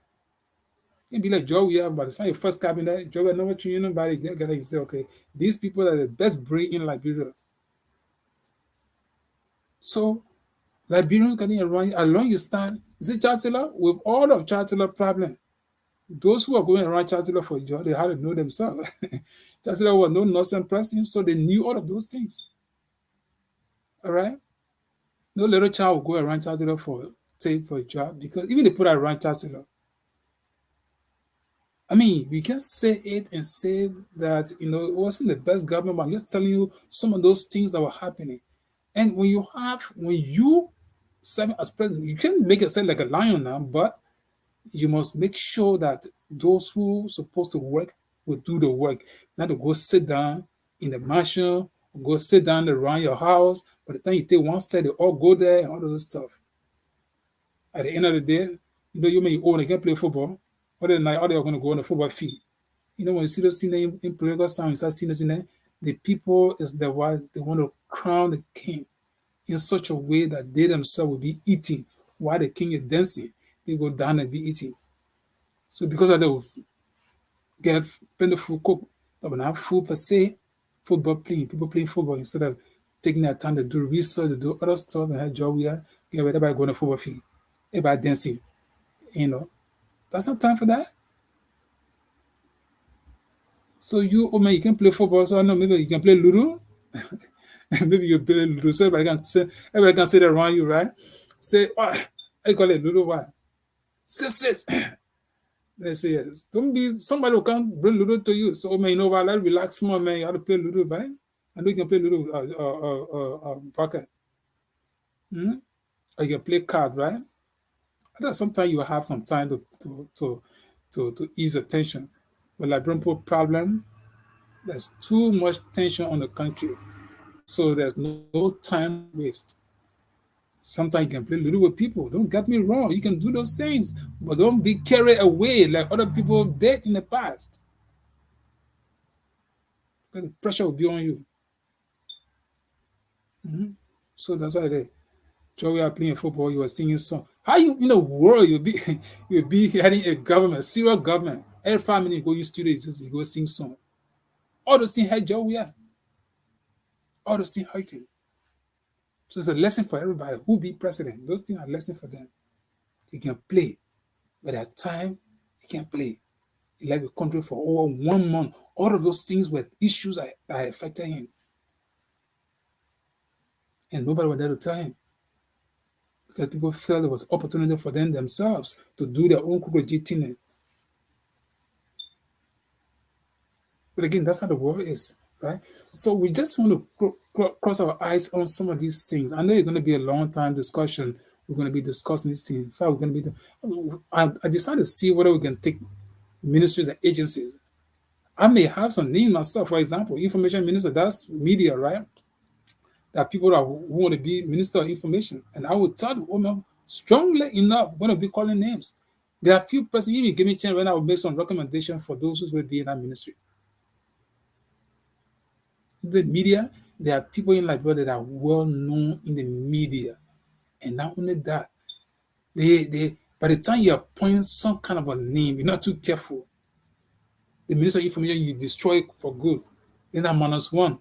can be like Joe, yeah, but find your first cabinet, Joe, never treat nobody. You say, okay, these people are the best brain in Liberia. So Liberians can run along you stand. Is it Chancellor? With all of Chancellor problem, those who are going around Chancellor for job, they had to know themselves. Chancellor was no nonsense person, so they knew all of those things. All right? No little child will go around Chancellor for take for a job because even they put around Chancellor. I mean, we can say it and say that it wasn't the best government, but I'm just telling you some of those things that were happening. And when you serve as president, you can make yourself like a lion now, but you must make sure that those who are supposed to work will do the work. Not to go sit down in the mansion, go sit down around your house. By the time you take one step, they all go there and all of this stuff. At the end of the day, you may own, you can play football. Other than that, all they are going to go on the football field. When you see those scene in political sound, you start seeing this in there, the people is the one they want to crown the king in such a way that they themselves will be eating while the king is dancing. They go down and be eating. So because of that, get plentiful cook, that will have food per se, football playing, people playing football instead of taking their time to do research, to do other stuff and have job where everybody going to football field, everybody dancing. That's not time for that. So oh man, you can play football. So I know maybe you can play Ludo. Maybe you play Ludo. So everybody can say that around you, right? Say, how you call it Ludo? Why? Sis. They say yes. Don't be somebody who can't bring Ludo to you. So man, what? Let's relax more, man. You have to play Ludo, right? I know you can play Ludo, Boakai. Or you can play card, right? And sometimes you will have some time to ease the tension. But like problem, there's too much tension on the country. So there's no time to waste. Sometimes you can play Ludo with people. Don't get me wrong. You can do those things. But don't be carried away like other people did in the past. Because the pressure will be on you. So that's how it is. Joe, we are playing football, you are singing song. How you in the world you'll be heading a government, serial government. Every 5 minutes you go use studio, you go sing song. All those things hurt Joe, we are. All those things hurting. So it's a lesson for everybody. Who be president? Those things are a lesson for them. You can play. But at time, you can play. He left the country for over 1 month. All of those things were issues that affected him. And nobody was there to tell him. Because people felt there was opportunity for them themselves to do their own thing. But again, that's how the world is, right? So we just want to cross our eyes on some of these things. I know it's going to be a long time discussion. We're going to be discussing these things. In fact, we're going to be. I decided to see whether we can take ministries and agencies. I may have some name myself, for example, information minister. That's media, right? That people that want to be minister of information, and I would tell the woman strongly enough going to be calling names. There are few persons even give me a chance when I will make some recommendation for those who will be in that ministry. The media, there are people in Liberia that are well known in the media, and not only that, they by the time you appoint some kind of a name, you're not too careful. The minister of information you destroy for good. Then that -1.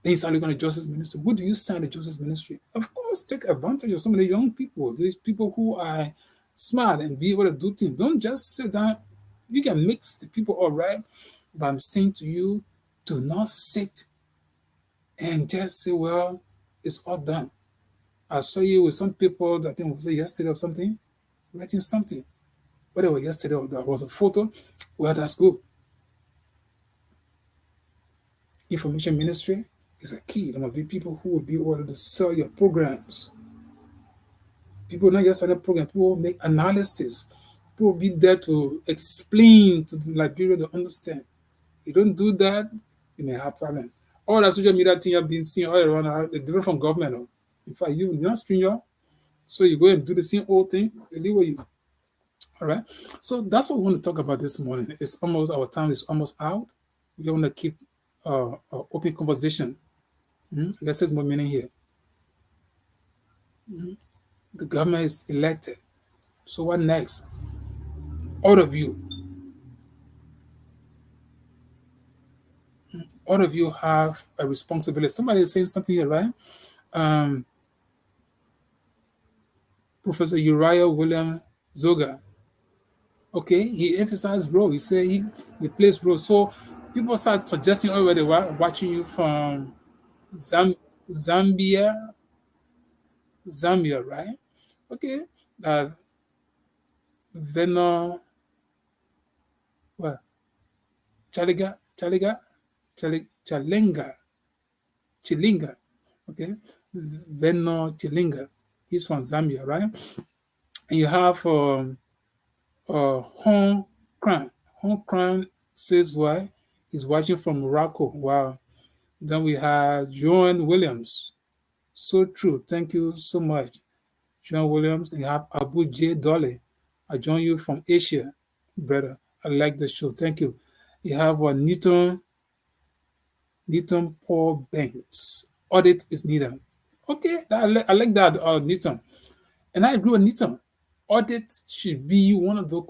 Then you start looking at justice ministry. Who do you send the justice ministry? Of course, take advantage of some of the young people, these people who are smart and be able to do things. Don't just sit down. You can mix the people all right, but I'm saying to you, do not sit and just say, well, it's all done. I saw you with some people that I think was yesterday or something, writing something. Whether it was yesterday or there was a photo, well, that's good. Information ministry is a key. There must be people who will be able to sell your programs. People not just sell the program, people will make analysis. People will be there to explain to the Liberian to understand. If you don't do that, you may have problems. All that social media thing you've been seeing all around are different from government. In fact, you're not stranger. So you go and do the same old thing, they leave with you. All right. So that's what we want to talk about this morning. It's almost our time is almost out. We want to keep open conversation. Let's say more meaning here. The government is elected. So what next? all of you have a responsibility. Somebody is saying something here, right? Um, Professor Uriah William Zoga. Okay, he emphasized role. He said he plays role. So people start suggesting already watching you from Zam, Zambia, Zambia, right? Okay, uh, Veno, well, Chaliga, Chalenga, Chilinga, okay, Veno Chilinga. He's from Zambia, right? And you have Hong Kran. Hong Kran says why he's watching from Morocco. Wow. Then we have John Williams. So true. Thank you so much, John Williams. And you have Abu J. Dolly. I join you from Asia, brother. I like the show. Thank you. You have Newton Paul Banks. Audit is needed. Okay, I like that, Newton. And I agree with Newton. Audit should be one of the,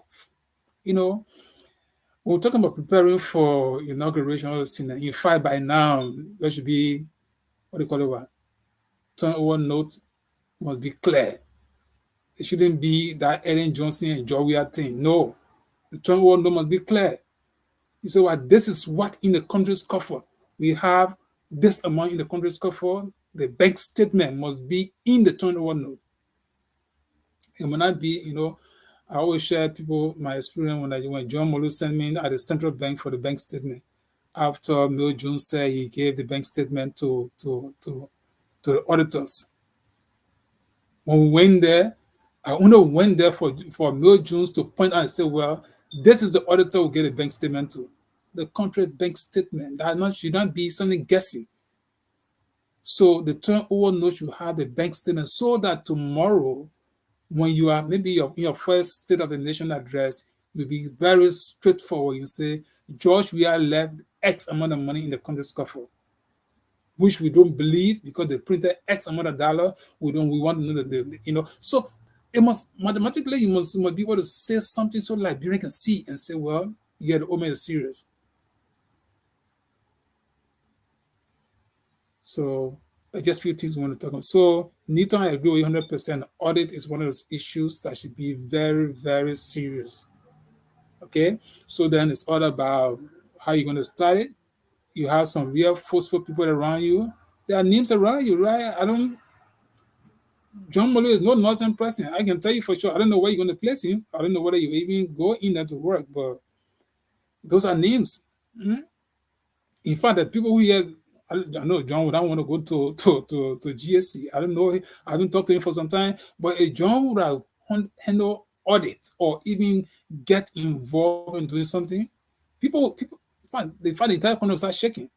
you know, when we're talking about preparing for inauguration, in fact, by now, there should be, what do you call it, what? Turnover note must be clear. It shouldn't be that Ellen Johnson and Joria thing. No, the turnover note must be clear. You say, well, this is what in the country's coffer. We have this amount in the country's coffer. The bank statement must be in the turnover note. It may not be, I always share people my experience when John Molu sent me at the central bank for the bank statement. After Mil June said he gave the bank statement to the auditors. When we went there, I only went there for Mil Jones to point out and say, well, this is the auditor who gave the bank statement to. The country bank statement. That should not be something guessing. So the turnover note should have the bank statement so that tomorrow, when you are maybe in your first State of the Nation address, you'll be very straightforward. You say, George, we are left X amount of money in the country's coffer, which we don't believe because they printed X amount of dollar. We want to know that So it must mathematically you must be able to say something so Liberian can see and say, well, yeah, the Omen is serious. So I just few things we want to talk about. So Newton, I agree with 100%. Audit is one of those issues that should be very, very serious. Okay, so then it's all about how you're going to start it. You have some real forceful people around you. There are names around you, right? John Molo is no nonsense person. I can tell you for sure. I don't know where you're going to place him. I don't know whether you even go in there to work, but those are names. In fact, the people who here, I know John would not want to go to GSC. I don't know. I haven't talked to him for some time, but a John would have handle audit or even get involved in doing something. People, they find the entire country start shaking,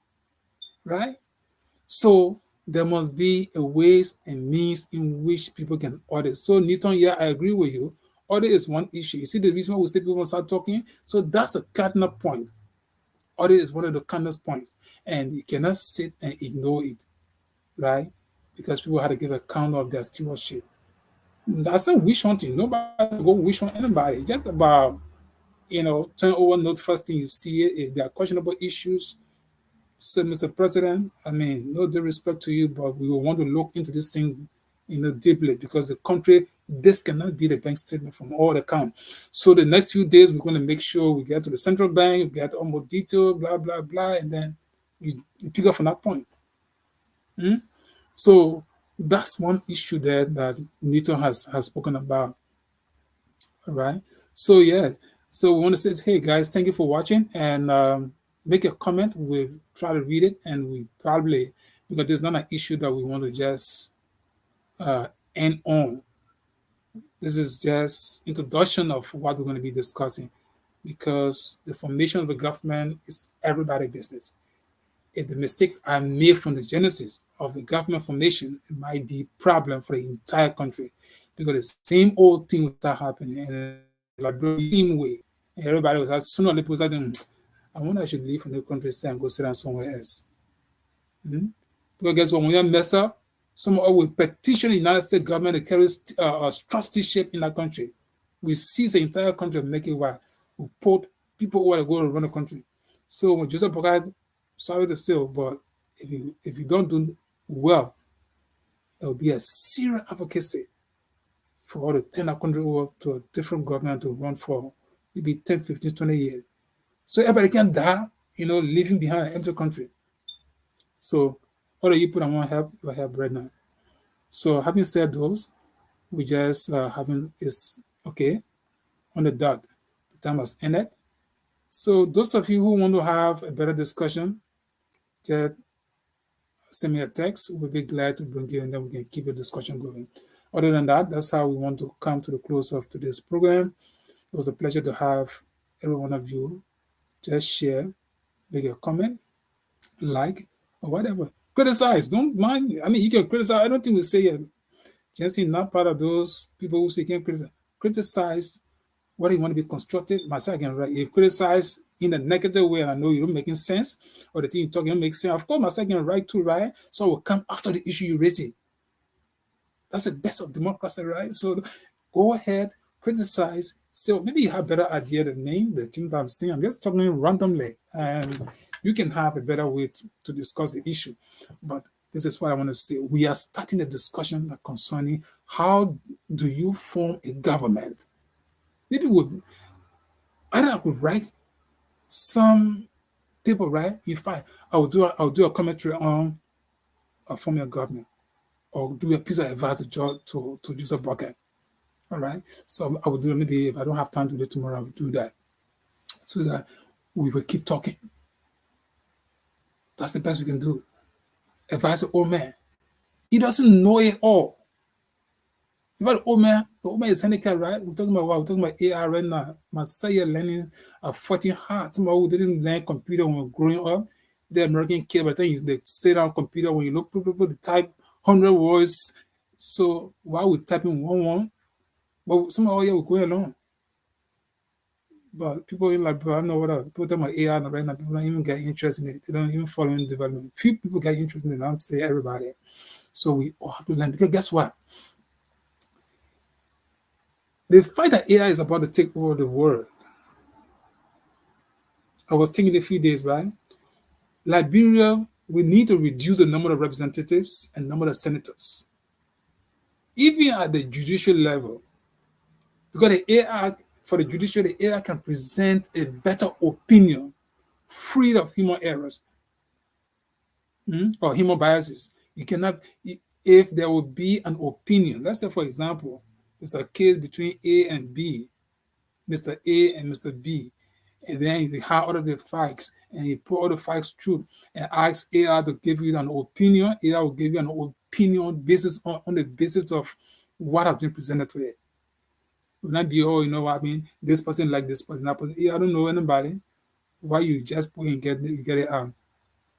right? So there must be a ways and means in which people can audit. So Newton, yeah, I agree with you. Audit is one issue. You see the reason why we say people start talking? So that's a cardinal point. Audit is one of the cardinal points. And you cannot sit and ignore it, right? Because people had to give account of their stewardship. That's not wish hunting. Nobody go wish on anybody. Just about, turn over note first thing you see it. If there are questionable issues, said, Mr. President, I mean, no disrespect to you, but we will want to look into this thing, deeply because the country, this cannot be the bank statement from all the account. So the next few days, we're going to make sure we get to the central bank, we get all more detail, blah, blah, blah, and then you pick up from that point. So that's one issue there that Newton has spoken about. All right. So yeah. So we want to say, hey guys, thank you for watching, and make a comment. We'll try to read it, and we probably, because there's not an issue that we want to just end on. This is just introduction of what we're going to be discussing, because the formation of a government is everybody's business. If the mistakes are made from the genesis of the government formation, it might be a problem for the entire country, because the same old thing will start happening in the same way. And everybody was asking, sooner or later, I wonder I should leave from the country and go sit down somewhere else. Because guess what? When you mess up, someone will petition the United States government to carry trusteeship in that country. We seize the entire country and make it wild. We put people who are going to run the country. So when Joseph Boakai, sorry to say, but if you don't do well, there will be a serious advocacy for all to turn our country over to a different government to run for maybe 10, 15, 20 years. So everybody can die, leaving behind an empty country. So all the people that want help, will help right now. So having said those, we just having is okay on the dot. The time has ended. So those of you who want to have a better discussion, just send me a text. We'll be glad to bring you and then we can keep the discussion going. Other than that, that's how we want to come to the close of today's program. It was a pleasure to have every one of you just share, make a comment, like, or whatever. Criticize. Don't mind. I mean, you can criticize. I don't think we say it. Jency not part of those people who say can criticize. Criticize what you want to be constructive. Myself again, right? You criticize in a negative way, and I know you're making sense, or the thing you're talking makes sense. Of course, myself again, right too, right? So I will come after the issue you're raising. That's the best of democracy, right? So go ahead, criticize. So maybe you have a better idea than me, the things I'm saying. I'm just talking randomly, and you can have a better way to discuss the issue. But this is what I want to say. We are starting a discussion concerning how do you form a government. Maybe I could write some people, right? If I'll do a commentary on forming a government, or do a piece of advice to Joseph Boakai. All right. So I will do, maybe if I don't have time to do it tomorrow, I will do that so that we will keep talking. That's the best we can do. Advise the old man. He doesn't know it all. The old man is handicapped, right? We're talking about what? We're talking about AI right now. Messiah learning fighting hard. Somebody who didn't learn computer when growing up, the American kid, but then they stay down computer when you look, people type 100 words. So while we're typing one, but somehow we're going along. But people in Liberia, I don't know what people talking about AI right now, people don't even get interested in it. They don't even follow in development. Few people get interested in it. I'm saying everybody. So we all have to learn, because guess what? The fight that AI is about to take over the world. I was thinking a few days, right? Liberia, we need to reduce the number of representatives and number of senators, even at the judicial level, because the AI, for the judiciary, the AI can present a better opinion, free of human errors or human biases. You cannot, if there will be an opinion, let's say, for example, there's a case between A and B, Mr. A and Mr. B, and then you have all of the facts, and you put all the facts through and ask AI to give you an opinion. AI will give you an opinion basis on the basis of what has been presented to it. It will not be, oh, you know what I mean, this person like this person, that person. I don't know anybody. Why you just put and get it out?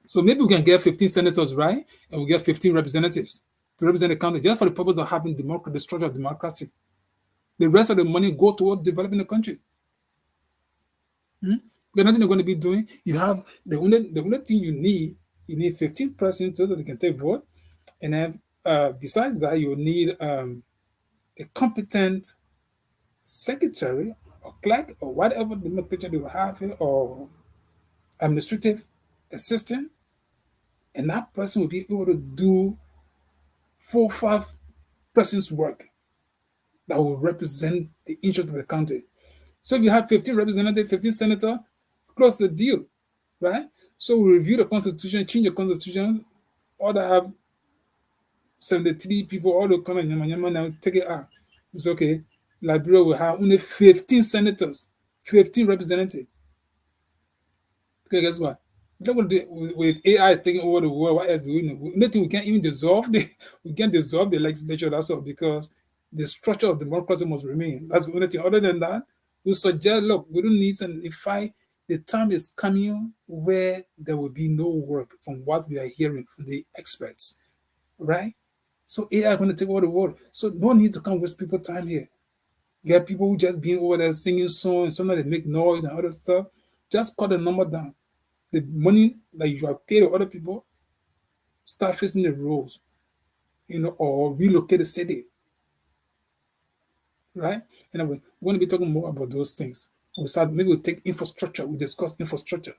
So maybe we can get 15 senators, right? And we get 15 representatives to represent the country, just for the purpose of having the structure of democracy. The rest of the money go toward developing the country. Because nothing they're going to be doing. You have the only thing you need 15 persons so that they can take vote. And then besides that, you need a competent secretary or clerk or whatever the nomenclature they will have, or administrative assistant. And that person will be able to do 4 or 5 persons' work that will represent the interest of the country. So if you have 15 representatives, 15 senators, close the deal, right? So we review the constitution, change the constitution, all that have 73 people, all the come and now take it out. It's okay. Liberia will have only 15 senators, 15 representatives. Because guess what? With AI taking over the world, what else do we know? Nothing, we can't even dissolve the legislature, that's all, because the structure of democracy must remain. That's the only thing. Other than that, we suggest, look, we don't need some the time is coming where there will be no work, from what we are hearing from the experts, right? So AI is going to take over the world. So no need to come waste people time here. Get people who just being over there singing songs, sometimes they make noise and other stuff. Just cut the number down. The money that you have paid to other people, start facing the roads, or relocate the city, right? Anyway, we're going to be talking more about those things. Maybe we'll take infrastructure. We discuss infrastructure.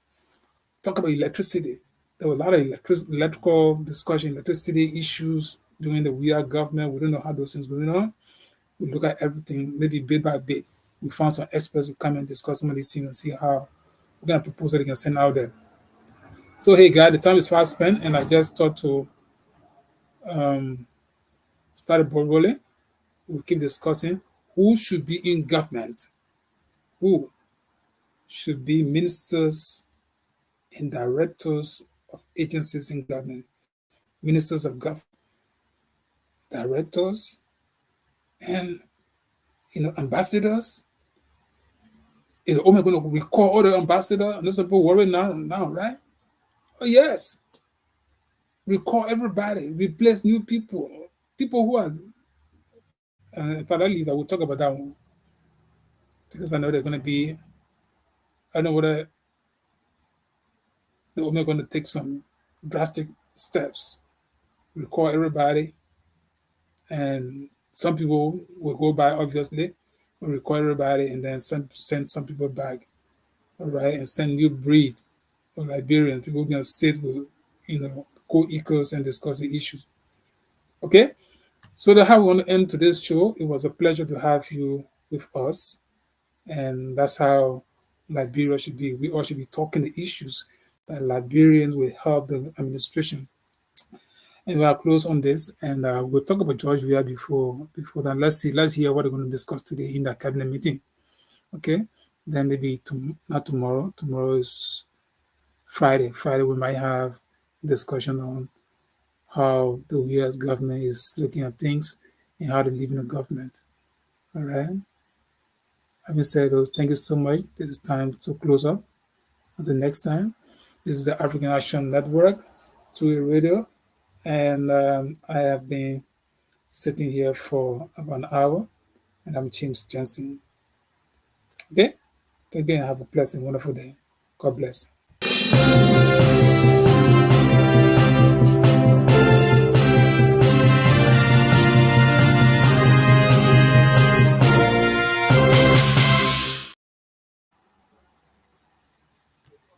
Talk about electricity. There were a lot of electrical discussion, electricity issues during the we are government. We don't know how those things going on. We look at everything, maybe bit by bit. We found some experts who come and discuss some of these things and see how we're going to propose that they can send out there. So, hey, guys, the time is fast spent, and I just thought to start a ball rolling. We'll keep discussing who should be in government, who should be ministers and directors of agencies in government, ministers of government, directors, and ambassadors. Is Omi going to recall all the ambassadors? And those people worry now, right? Oh yes, recall everybody, replace new people who are. If I leave, I will talk about that one because I know they're going to be. I know whether they're only going to take some drastic steps, recall everybody, and some people will go by obviously, will recall everybody, and then send some people back, all right, and send new breed of Liberians. People can sit with, co-equals and discuss the issues. Okay, so that's how we want to end today's show. It was a pleasure to have you with us, and that's how Liberia should be. We all should be talking the issues that Liberians will help the administration. And we are close on this, and we'll talk about George Weah before that. Let's hear what we're going to discuss today in that cabinet meeting. Okay, then maybe not tomorrow. Tomorrow is Friday. Friday we might have a discussion on how the U.S. government is looking at things and how to live in the government. All right. Having said those, thank you so much. This is time to close up. Until next time, this is the African Action Network, to a radio, and I have been sitting here for about an hour, and I'm James Johnson. Okay? Thank you and have a pleasant, wonderful day. God bless.